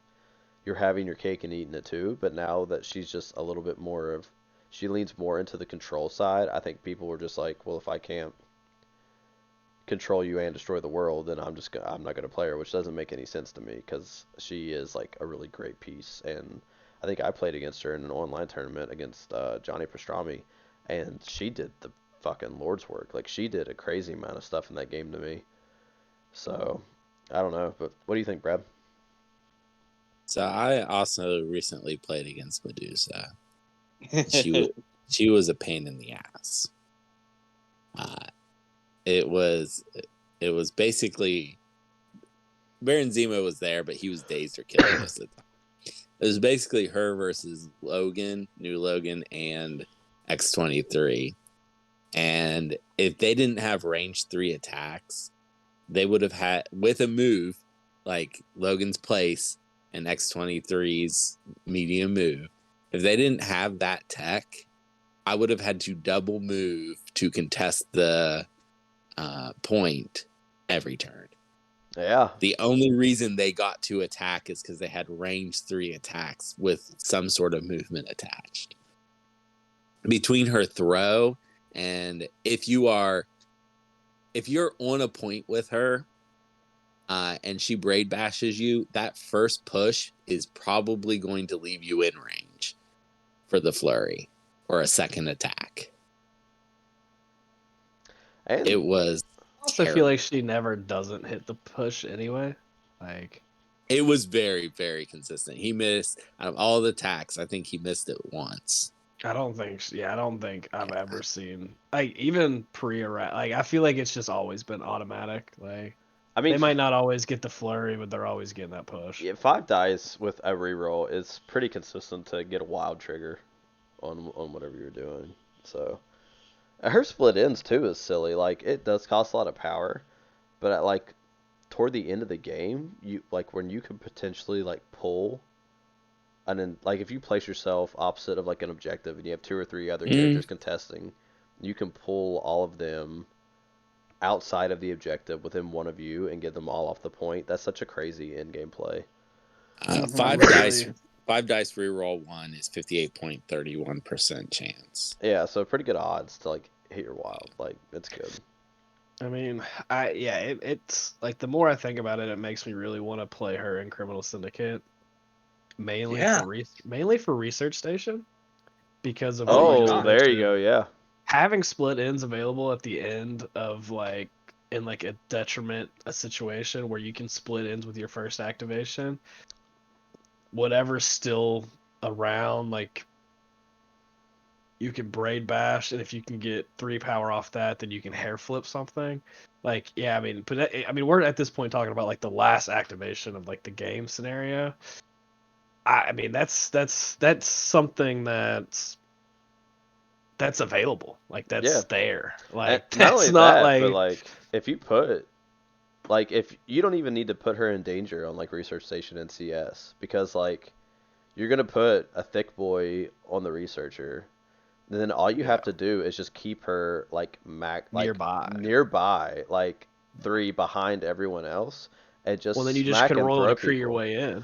[SPEAKER 1] you're having your cake and eating it too. But now that she's just a little bit more of she leans more into the control side, I think people were just like, well, if I can't control you and destroy the world, then I'm not gonna play her, which doesn't make any sense to me because she is like a really great piece. And I think I played against her in an online tournament against Johnny Pastrami, and she did the fucking Lord's work. Like she did a crazy amount of stuff in that game to me. So I don't know, but what do you think, Brad?
[SPEAKER 2] So I also recently played against Medusa. She was a pain in the ass. It was basically Baron Zemo was there, but he was dazed or killed most of the time. It was basically her versus Logan, New Logan, and X-23. And if they didn't have range 3 attacks, they would have had, with a move like Logan's place and X-23's medium move, if they didn't have that tech, I would have had to double move to contest the point every turn.
[SPEAKER 1] Yeah.
[SPEAKER 2] The only reason they got to attack is because they had range 3 attacks with some sort of movement attached. Between her throw and if you're on a point with her and she braid bashes you, that first push is probably going to leave you in range for the flurry or a second attack.
[SPEAKER 1] And
[SPEAKER 2] It was
[SPEAKER 4] I also
[SPEAKER 2] terrible.
[SPEAKER 4] feel like she never doesn't hit the push anyway. Like
[SPEAKER 2] It was very, very consistent. He missed out of all the attacks. I think he missed it once.
[SPEAKER 4] I don't think I've ever seen like even like I feel like it's just always been automatic. Like
[SPEAKER 1] I
[SPEAKER 4] they
[SPEAKER 1] mean,
[SPEAKER 4] might not always get the flurry, but they're always getting that push.
[SPEAKER 1] yeah, 5 dice with a reroll is pretty consistent to get a wild trigger on whatever you're doing. So her split ends too is silly. Like it does cost a lot of power, but at like toward the end of the game, you like when you could potentially like pull, and then like if you place yourself opposite of like an objective and you have two or three other characters contesting, you can pull all of them outside of the objective within one of you and get them all off the point. That's such a crazy end game play.
[SPEAKER 2] Five
[SPEAKER 4] Really?
[SPEAKER 2] dice reroll 1 is 58.31% chance.
[SPEAKER 1] Yeah, so pretty good odds to like hit your wild. Like it's good.
[SPEAKER 4] I mean, it's like the more I think about it, it makes me really want to play her in Criminal Syndicate, mainly
[SPEAKER 3] Yeah.
[SPEAKER 4] for Research Station, because of
[SPEAKER 3] Oh
[SPEAKER 4] what
[SPEAKER 3] my
[SPEAKER 4] you
[SPEAKER 1] Oh,
[SPEAKER 4] just
[SPEAKER 3] God.
[SPEAKER 1] there you
[SPEAKER 4] mentioned.
[SPEAKER 1] go. Yeah.
[SPEAKER 4] Having split ends available at the end of like in like a situation where you can split ends with your first activation, whatever's still around, like you can braid bash, and if you can get 3 power off that, then you can hair flip something. Like, yeah, I mean, but I mean, we're at this point talking about like the last activation of like the game scenario. I mean, that's something that's available. Like
[SPEAKER 1] Yeah.
[SPEAKER 4] that's there.
[SPEAKER 1] And
[SPEAKER 4] Like
[SPEAKER 1] not
[SPEAKER 4] that's
[SPEAKER 1] only
[SPEAKER 4] not
[SPEAKER 1] that, but
[SPEAKER 4] like
[SPEAKER 1] like if you put like if you don't even need to put her in danger on like Research Station and CS because like you're gonna put a thick boy on the researcher, then all you
[SPEAKER 4] yeah,
[SPEAKER 1] have to do is just keep her like
[SPEAKER 4] nearby.
[SPEAKER 1] nearby like 3 behind everyone else and just
[SPEAKER 4] Well, then you just
[SPEAKER 1] smack
[SPEAKER 4] can
[SPEAKER 1] and
[SPEAKER 4] royal
[SPEAKER 1] throw
[SPEAKER 4] decree your
[SPEAKER 1] people.
[SPEAKER 4] way in.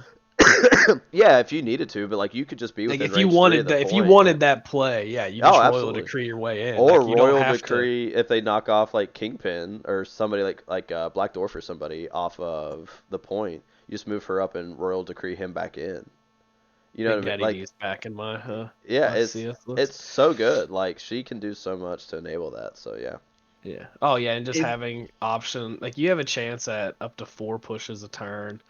[SPEAKER 1] Yeah, if you needed to, but like you could just be
[SPEAKER 4] Like
[SPEAKER 1] within
[SPEAKER 4] if you
[SPEAKER 1] range 3 of
[SPEAKER 4] wanted
[SPEAKER 1] the
[SPEAKER 4] that, if you
[SPEAKER 1] point. Yeah.
[SPEAKER 4] wanted that play, yeah, you
[SPEAKER 1] Oh,
[SPEAKER 4] just royal
[SPEAKER 1] absolutely.
[SPEAKER 4] decree your way in.
[SPEAKER 1] Or
[SPEAKER 4] Like you don't
[SPEAKER 1] royal
[SPEAKER 4] have to.
[SPEAKER 1] decree if they knock off like Kingpin or somebody like Black Dwarf or somebody off of the point. You just move her up and royal decree him back in. You know
[SPEAKER 4] Big
[SPEAKER 1] what I mean?
[SPEAKER 4] Daddy
[SPEAKER 1] Like
[SPEAKER 4] D's back in my
[SPEAKER 1] yeah,
[SPEAKER 4] my CS
[SPEAKER 1] it's
[SPEAKER 4] list.
[SPEAKER 1] so good. Like she can do so much to enable that. So yeah.
[SPEAKER 4] Yeah. Oh yeah, and just
[SPEAKER 3] It-
[SPEAKER 4] having option like you have a chance at up to 4 pushes a turn,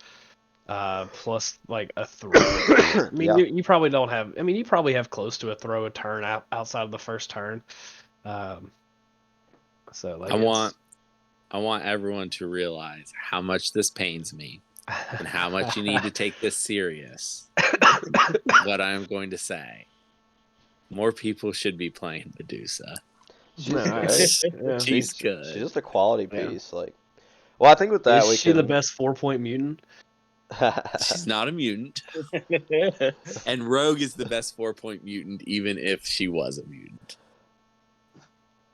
[SPEAKER 4] plus like a throw. I mean,
[SPEAKER 1] Yeah.
[SPEAKER 4] you probably don't have. I mean, you probably have close to a throw a turn outside of the first turn. Um, so like
[SPEAKER 2] I
[SPEAKER 4] it's.
[SPEAKER 2] want everyone to realize how much this pains me and how much you need to take this serious. What I am going to say. More people should be playing Medusa.
[SPEAKER 1] She's
[SPEAKER 4] No, I
[SPEAKER 1] great.
[SPEAKER 4] agree. Yeah.
[SPEAKER 2] She's
[SPEAKER 1] She's
[SPEAKER 2] good.
[SPEAKER 1] just a quality
[SPEAKER 4] Yeah.
[SPEAKER 1] piece. Like, well, I think with that
[SPEAKER 4] Is
[SPEAKER 1] we
[SPEAKER 4] she the
[SPEAKER 1] can.
[SPEAKER 4] best 4-point mutant?
[SPEAKER 2] She's not a mutant. And Rogue is the best 4-point mutant, even if she was a mutant.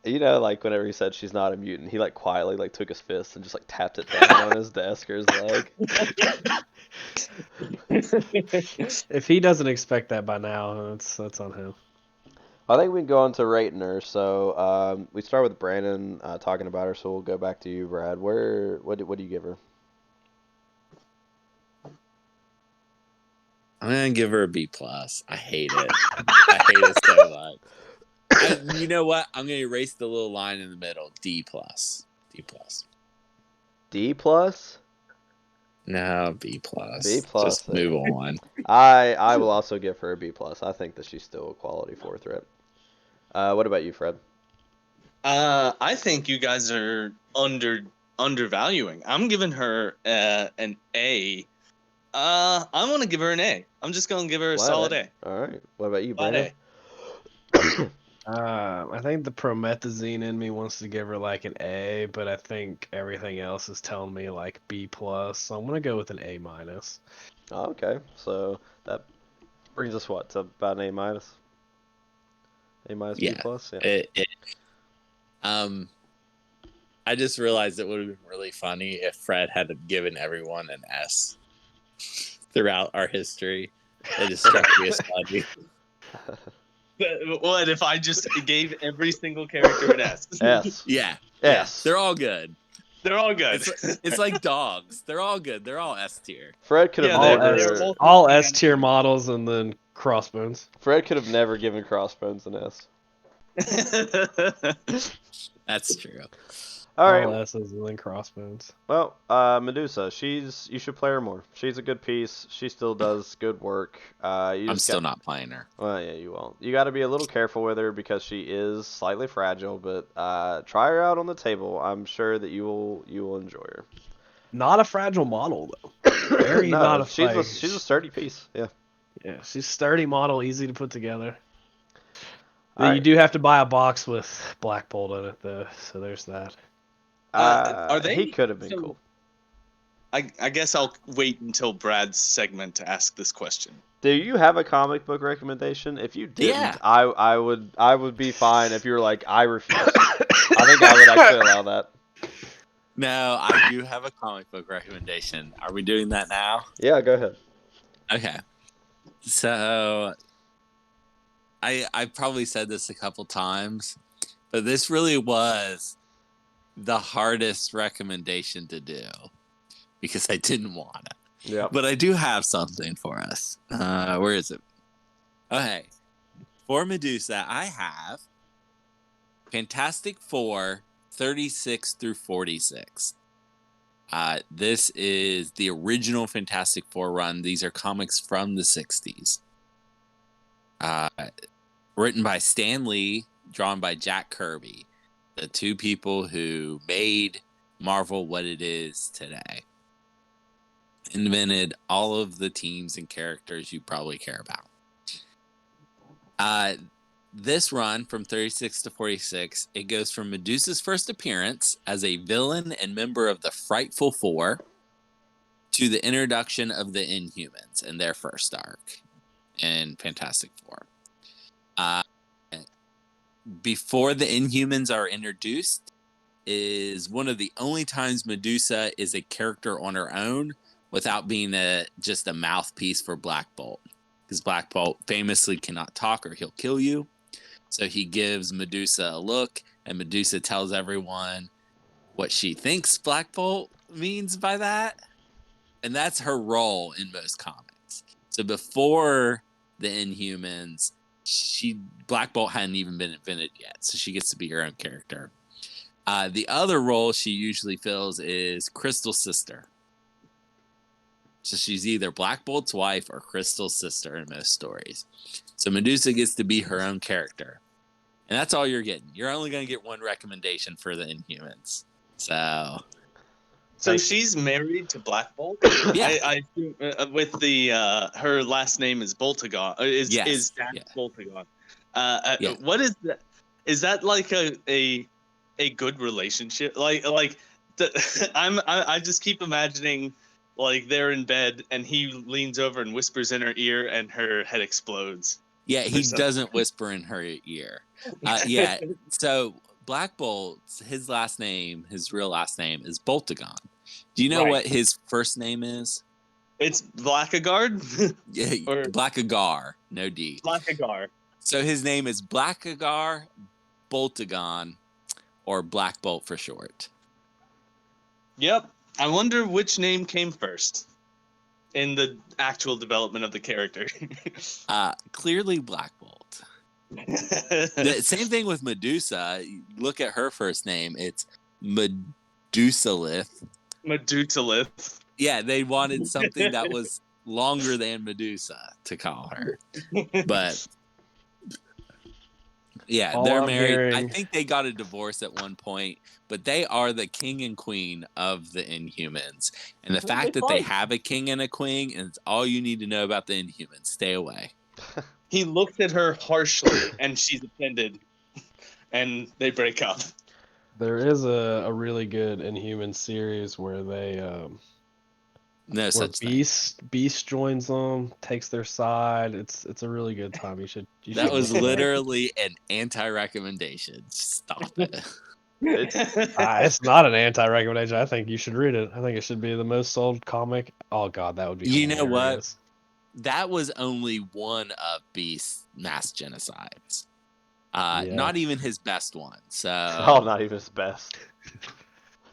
[SPEAKER 1] You know, like whenever he said she's not a mutant, he like quietly like took his fist and just like tapped it down on his desk or his leg.
[SPEAKER 4] If he doesn't expect that by now, that's on him.
[SPEAKER 1] I think we can go on to rating her. So we start with Brandon talking about her. So we'll go back to you, Brad. What do you give her?
[SPEAKER 2] I'm gonna give her a B plus. I hate it. I hate it so much. You know what? I'm gonna erase the little line in the middle. D plus. D plus.
[SPEAKER 1] D plus.
[SPEAKER 2] No, B plus.
[SPEAKER 1] B plus.
[SPEAKER 2] Just move on.
[SPEAKER 1] I will also give her a B plus. I think that she's still a quality 4 threat. What about you, Fred?
[SPEAKER 3] I think you guys are undervaluing. I'm giving her an A. I want to give her an A. I'm just gonna give her a
[SPEAKER 1] Flat
[SPEAKER 3] solid A.
[SPEAKER 1] All right. What about you,
[SPEAKER 3] Flat
[SPEAKER 1] Brandon?
[SPEAKER 3] A.
[SPEAKER 4] I think the promethazine in me wants to give her like an A, but I think everything else is telling me like B plus. So I'm gonna go with an A minus.
[SPEAKER 1] Oh, okay. So that brings us what to about an A minus. A minus B
[SPEAKER 2] Yeah.
[SPEAKER 1] plus. Yeah.
[SPEAKER 2] I just realized it would have been really funny if Fred had given everyone an S throughout our history. It just struck me as funny.
[SPEAKER 3] What if I just gave every single character an S?
[SPEAKER 1] S.
[SPEAKER 2] Yeah.
[SPEAKER 1] S.
[SPEAKER 2] They're all good.
[SPEAKER 3] They're all good.
[SPEAKER 2] It's like dogs. They're all good. They're all S tier.
[SPEAKER 1] Fred could have
[SPEAKER 3] Yeah, they're
[SPEAKER 1] never.
[SPEAKER 3] both-
[SPEAKER 4] All S tier models and then crossbones.
[SPEAKER 1] Fred could have never given Crossbones an S.
[SPEAKER 2] That's true.
[SPEAKER 1] All
[SPEAKER 4] All
[SPEAKER 1] right.
[SPEAKER 4] S's and then crossbones.
[SPEAKER 1] Well, Medusa. You should play her more. She's a good piece. She still does good work.
[SPEAKER 2] I'm still not playing her.
[SPEAKER 1] Well, yeah, you won't. You got to be a little careful with her because she is slightly fragile. But try her out on the table. I'm sure that you will enjoy her.
[SPEAKER 4] Not a fragile model though. Very
[SPEAKER 1] No,
[SPEAKER 4] not a
[SPEAKER 1] she's
[SPEAKER 4] fight.
[SPEAKER 1] she's a sturdy piece. Yeah.
[SPEAKER 4] Yeah, she's sturdy model, easy to put together.
[SPEAKER 1] All
[SPEAKER 4] You
[SPEAKER 1] right.
[SPEAKER 4] do have to buy a box with Black Bolt in it though, so there's that.
[SPEAKER 3] Are they
[SPEAKER 1] He could have been
[SPEAKER 3] so-
[SPEAKER 1] cool.
[SPEAKER 3] I guess I'll wait until Brad's segment to ask this question.
[SPEAKER 1] Do you have a comic book recommendation? If you didn't,
[SPEAKER 2] Yeah.
[SPEAKER 1] I would be fine if you were like, I refuse. I think I would actually allow that.
[SPEAKER 2] No, I do have a comic book recommendation. Are we doing that now?
[SPEAKER 1] Yeah, go ahead.
[SPEAKER 2] Okay. So I probably said this a couple times, but this really was the hardest recommendation to do because I didn't want it.
[SPEAKER 1] Yeah.
[SPEAKER 2] But I do have something for us. Where is it? Okay. For Medusa, I have Fantastic Four 36 through 46. This is the original Fantastic Four run. These are comics from the 60s. Written by Stan Lee, drawn by Jack Kirby, the two people who made Marvel what it is today. Invented all of the teams and characters you probably care about. This run from 36 to 46, it goes from Medusa's first appearance as a villain and member of the Frightful Four to the introduction of the Inhumans in their first arc in Fantastic Four. Before the Inhumans are introduced is one of the only times Medusa is a character on her own without being just a mouthpiece for Black Bolt. Because Black Bolt famously cannot talk or he'll kill you. So he gives Medusa a look, and Medusa tells everyone what she thinks Black Bolt means by that. And that's her role in most comics. So before the Inhumans, Black Bolt hadn't even been invented yet, so she gets to be her own character. The other role she usually fills is Crystal's sister. So she's either Black Bolt's wife or Crystal's sister in most stories. So Medusa gets to be her own character. And that's all you're getting. You're only going to get one recommendation for the Inhumans. So
[SPEAKER 3] She's married to Black Bolt?
[SPEAKER 2] Yeah.
[SPEAKER 3] I assume, with the her last name is Boltagon.
[SPEAKER 2] Yes.
[SPEAKER 3] Is Dash
[SPEAKER 2] Yeah.
[SPEAKER 3] Boltagon?
[SPEAKER 2] Yeah.
[SPEAKER 3] What is that? Is that like a good relationship? I just keep imagining like they're in bed and he leans over and whispers in her ear and her head explodes.
[SPEAKER 2] Yeah, he
[SPEAKER 3] something.
[SPEAKER 2] doesn't whisper in her ear. Yeah, so Black Bolt, his real last name is Boltagon. Do you know
[SPEAKER 3] Right.
[SPEAKER 2] what his first name is?
[SPEAKER 3] It's Blackguard?
[SPEAKER 2] Yeah,
[SPEAKER 3] Or-
[SPEAKER 2] Blackagar, no D.
[SPEAKER 3] Blackguard.
[SPEAKER 2] So his name is Blackagar Boltagon, or Black Bolt for short.
[SPEAKER 3] Yep. I wonder which name came first in the actual development of the character.
[SPEAKER 2] Clearly Black Bolt. The same thing with Medusa. Look at her first name. It's Medusalith.
[SPEAKER 3] Medusalith.
[SPEAKER 2] Yeah, they wanted something that was longer than Medusa to call her. But yeah,
[SPEAKER 4] All
[SPEAKER 2] they're
[SPEAKER 4] I'm
[SPEAKER 2] married. I
[SPEAKER 4] hearing-
[SPEAKER 2] think they got a divorce at one point, but they are the king and queen of the Inhumans. And the fact that they have a king and a queen is all you need to know about the Inhumans. Stay away.
[SPEAKER 3] He looks at her harshly and she's offended. And they break up.
[SPEAKER 4] There is a really good Inhuman series where they
[SPEAKER 2] No
[SPEAKER 4] where
[SPEAKER 2] such thing.
[SPEAKER 4] Beast joins them, takes their side. It's a really good time. You should
[SPEAKER 2] That
[SPEAKER 4] should
[SPEAKER 2] was
[SPEAKER 4] look it up.
[SPEAKER 2] literally an anti-recommendation. Stop it.
[SPEAKER 4] It's not an anti-recommendation. I think you should read it. I think it should be the most sold comic. Oh God, that would be.
[SPEAKER 2] You know what?
[SPEAKER 4] hilarious.
[SPEAKER 2] That was only one of Beast's mass genocides.
[SPEAKER 4] Yeah.
[SPEAKER 2] Not even his best one. So
[SPEAKER 1] Oh, not even his best.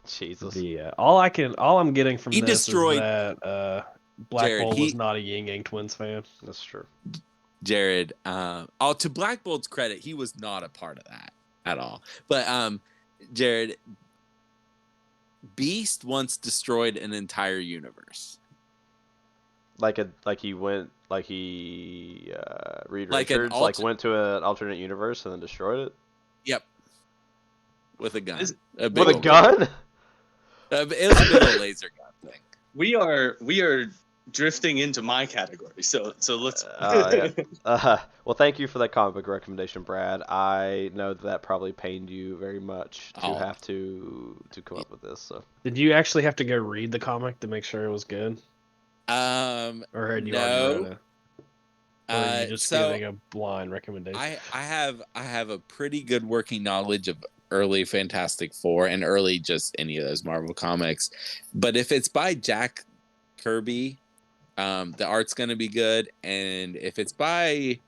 [SPEAKER 1] Jesus.
[SPEAKER 4] All I'm getting from
[SPEAKER 2] He
[SPEAKER 4] this
[SPEAKER 2] destroyed-
[SPEAKER 4] is that Black
[SPEAKER 2] Jared,
[SPEAKER 4] Bolt
[SPEAKER 2] he-
[SPEAKER 4] was not a Ying Yang Twins fan.
[SPEAKER 1] That's true.
[SPEAKER 2] Jared, to Black Bolt's credit, he was not a part of that at all. But Jared, Beast once destroyed an entire universe.
[SPEAKER 1] Reed
[SPEAKER 2] Like an
[SPEAKER 1] Richards went to an alternate universe and then destroyed it
[SPEAKER 2] Yep. With a gun.
[SPEAKER 3] Is-
[SPEAKER 2] big
[SPEAKER 1] with a
[SPEAKER 2] old-
[SPEAKER 1] gun.
[SPEAKER 2] It was a big old laser gun thing.
[SPEAKER 3] We are drifting into my category. So let's.
[SPEAKER 1] Yeah. Well, thank you for that comic book recommendation, Brad. I know that probably pained you very much to
[SPEAKER 2] Oh.
[SPEAKER 1] have to come up with this. So
[SPEAKER 4] Did you actually have to go read the comic to make sure it was good, or had you already read
[SPEAKER 2] No.
[SPEAKER 4] it? Or are you just
[SPEAKER 2] So
[SPEAKER 4] giving a blind recommendation?
[SPEAKER 2] I have a pretty good working knowledge of early Fantastic Four and early just any of those Marvel comics. But if it's by Jack Kirby, the art's gonna be good, and if it's by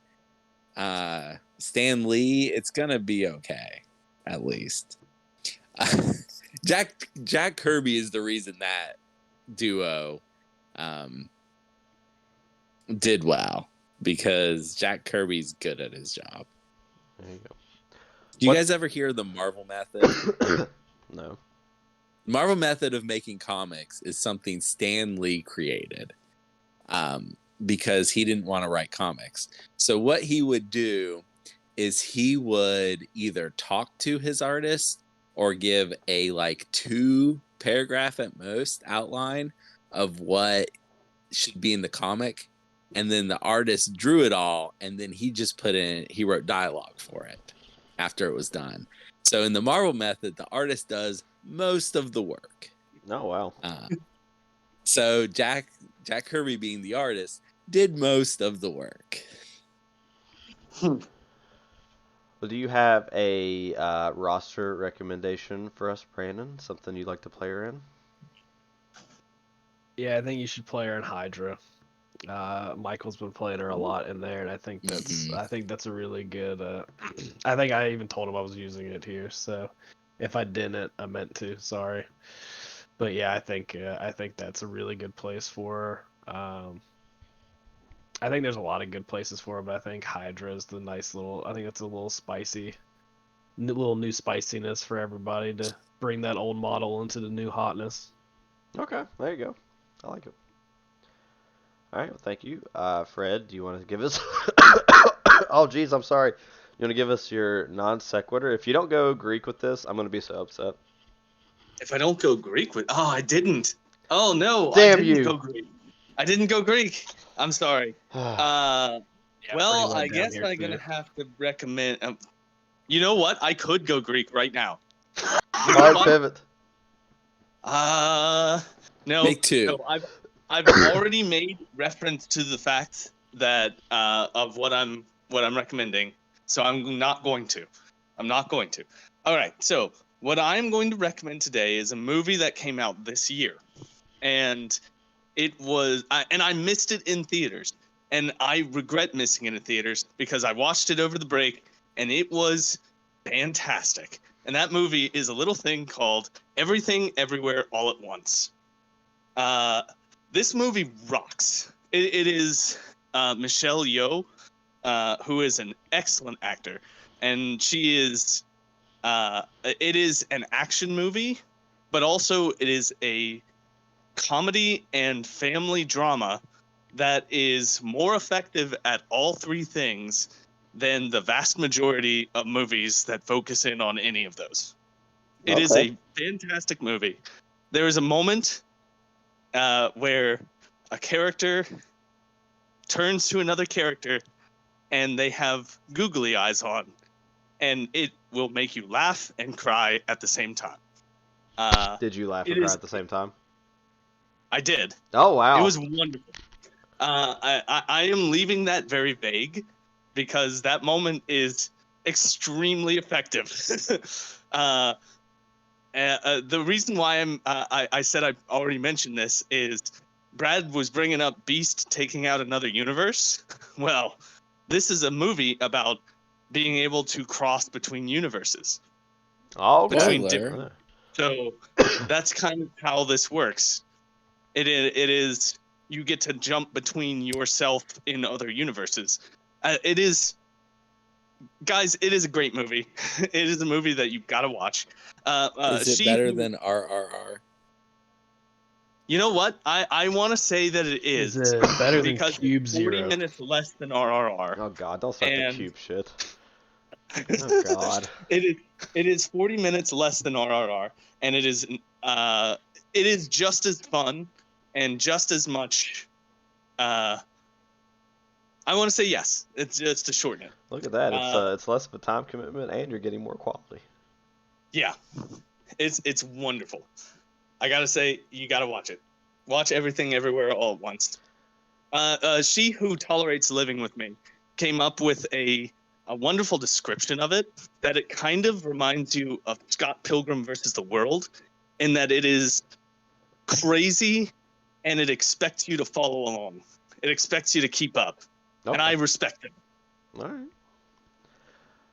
[SPEAKER 2] Stan Lee, it's gonna be okay, at least. Jack Kirby is the reason that duo um, did well, because Jack Kirby's good at his job.
[SPEAKER 1] there you go.
[SPEAKER 2] Do you
[SPEAKER 1] What-
[SPEAKER 2] guys ever hear the Marvel method?
[SPEAKER 1] No.
[SPEAKER 2] Marvel method of making comics is something Stan Lee created, because he didn't want to write comics. So what he would do is he would either talk to his artist or give a like 2-paragraph at most outline of what should be in the comic, and then the artist drew it all, and then he wrote dialogue for it after it was done. So in the Marvel method, the artist does most of the work.
[SPEAKER 1] Oh wow.
[SPEAKER 2] So Jack Kirby, being the artist, did most of the work.
[SPEAKER 1] Well, do you have a roster recommendation for us, Brandon? Something you'd like to play her in?
[SPEAKER 4] Yeah, I think you should play her in Hydra. Michael's been playing her a lot in there, and I think that's a really good. I think I even told him I was using it here. So if I didn't, I meant to. Sorry, but yeah, I think that's a really good place for her. I think there's a lot of good places for her, but I think Hydra is the nice little. I think that's a little spicy, little new spiciness for everybody to bring that old model into the new hotness.
[SPEAKER 1] Okay, there you go. I like it. All right, well, thank you. Fred, do you want to give us? Oh, geez, I'm sorry. You want to give us your non sequitur? If you don't go Greek with this, I'm gonna be so upset.
[SPEAKER 3] If I don't go Greek with, I didn't. Oh no,
[SPEAKER 1] Damn
[SPEAKER 3] I didn't
[SPEAKER 1] you.
[SPEAKER 3] go Greek. I didn't go Greek. I'm sorry.
[SPEAKER 4] Yeah,
[SPEAKER 3] Well,
[SPEAKER 4] pretty
[SPEAKER 3] I
[SPEAKER 4] went down
[SPEAKER 3] guess
[SPEAKER 4] here,
[SPEAKER 3] I'm
[SPEAKER 4] too.
[SPEAKER 3] gonna have to recommend. You know what? I could go Greek right now.
[SPEAKER 1] Hard pivot.
[SPEAKER 3] No.
[SPEAKER 2] Make two.
[SPEAKER 3] No, I've already made reference to the fact that of what I'm recommending. So I'm not going to. All right. So what I'm going to recommend today is a movie that came out this year, and it was and I missed it in theaters, and I regret missing it in theaters because I watched it over the break, and it was fantastic. And that movie is a little thing called Everything Everywhere All at Once. This movie rocks. It is Michelle Yeoh, who is an excellent actor, and she is. It is an action movie, but also it is a comedy and family drama that is more effective at all three things than the vast majority of movies that focus in on any of those. It is
[SPEAKER 1] Okay.
[SPEAKER 3] a fantastic movie. There is a moment where a character turns to another character and they have googly eyes on, and it will make you laugh and cry at the same time.
[SPEAKER 1] Did you laugh
[SPEAKER 3] It
[SPEAKER 1] and cry
[SPEAKER 3] is-
[SPEAKER 1] at the same time?
[SPEAKER 3] I did.
[SPEAKER 1] Oh wow.
[SPEAKER 3] It was wonderful. I am leaving that very vague because that moment is extremely effective. The reason why I said I already mentioned this is Brad was bringing up Beast taking out another universe. Well, this is a movie about being able to cross between universes.
[SPEAKER 1] Oh,
[SPEAKER 3] between
[SPEAKER 1] okay.
[SPEAKER 3] different- So that's kind of how this works. It is you get to jump between yourself in other universes. It is, guys. It is a great movie. It is a movie that you've got to watch.
[SPEAKER 2] Is it better than RRR?
[SPEAKER 3] You know what? I want to say that it is.
[SPEAKER 4] Is it better than
[SPEAKER 3] because
[SPEAKER 4] Cube
[SPEAKER 3] it's 40
[SPEAKER 4] Zero?
[SPEAKER 3] minutes less than RRR.
[SPEAKER 1] Oh god, don't start the
[SPEAKER 3] And-
[SPEAKER 1] cube shit. Oh god.
[SPEAKER 3] It is 40 minutes less than RRR, and it is just as fun and just as much I want to say yes. It's just to shorten it.
[SPEAKER 1] Look at that. It's less of a time commitment, and you're getting more quality.
[SPEAKER 3] Yeah, it's wonderful. I gotta say, you gotta watch it. Watch Everything Everywhere All at Once. She Who Tolerates Living with Me came up with a wonderful description of it, that it kind of reminds you of Scott Pilgrim versus the World, in that it is crazy and it expects you to follow along. It expects you to keep up.
[SPEAKER 1] Okay.
[SPEAKER 3] And I respect it.
[SPEAKER 1] All right.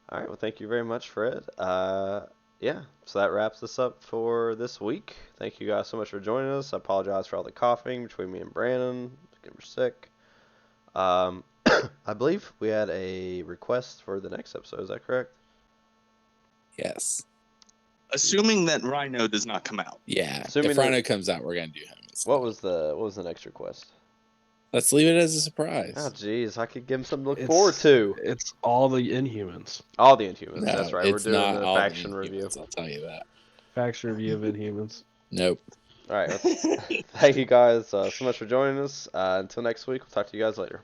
[SPEAKER 1] All right. Well, thank you very much, Fred. Yeah. So that wraps us up for this week. Thank you guys so much for joining us. I apologize for all the coughing between me and Brandon. We're sick. I believe we had a request for the next episode. Is that correct?
[SPEAKER 2] Yes.
[SPEAKER 3] Assuming that Rhino does not come out.
[SPEAKER 2] Yeah.
[SPEAKER 1] Assuming
[SPEAKER 2] if Rhino comes out, we're gonna do him.
[SPEAKER 1] What was the next request?
[SPEAKER 2] Let's leave it as a surprise.
[SPEAKER 1] Oh, jeez, I could give him something to look forward to.
[SPEAKER 4] It's all the Inhumans.
[SPEAKER 1] All the Inhumans.
[SPEAKER 2] No,
[SPEAKER 1] That's right. We're
[SPEAKER 2] it's
[SPEAKER 1] doing
[SPEAKER 2] not
[SPEAKER 1] a
[SPEAKER 2] all the
[SPEAKER 1] faction review.
[SPEAKER 2] Inhumans, I'll tell you that.
[SPEAKER 4] Faction review of Inhumans.
[SPEAKER 2] Nope.
[SPEAKER 1] All right. Thank you guys so much for joining us. Until next week, we'll talk to you guys later.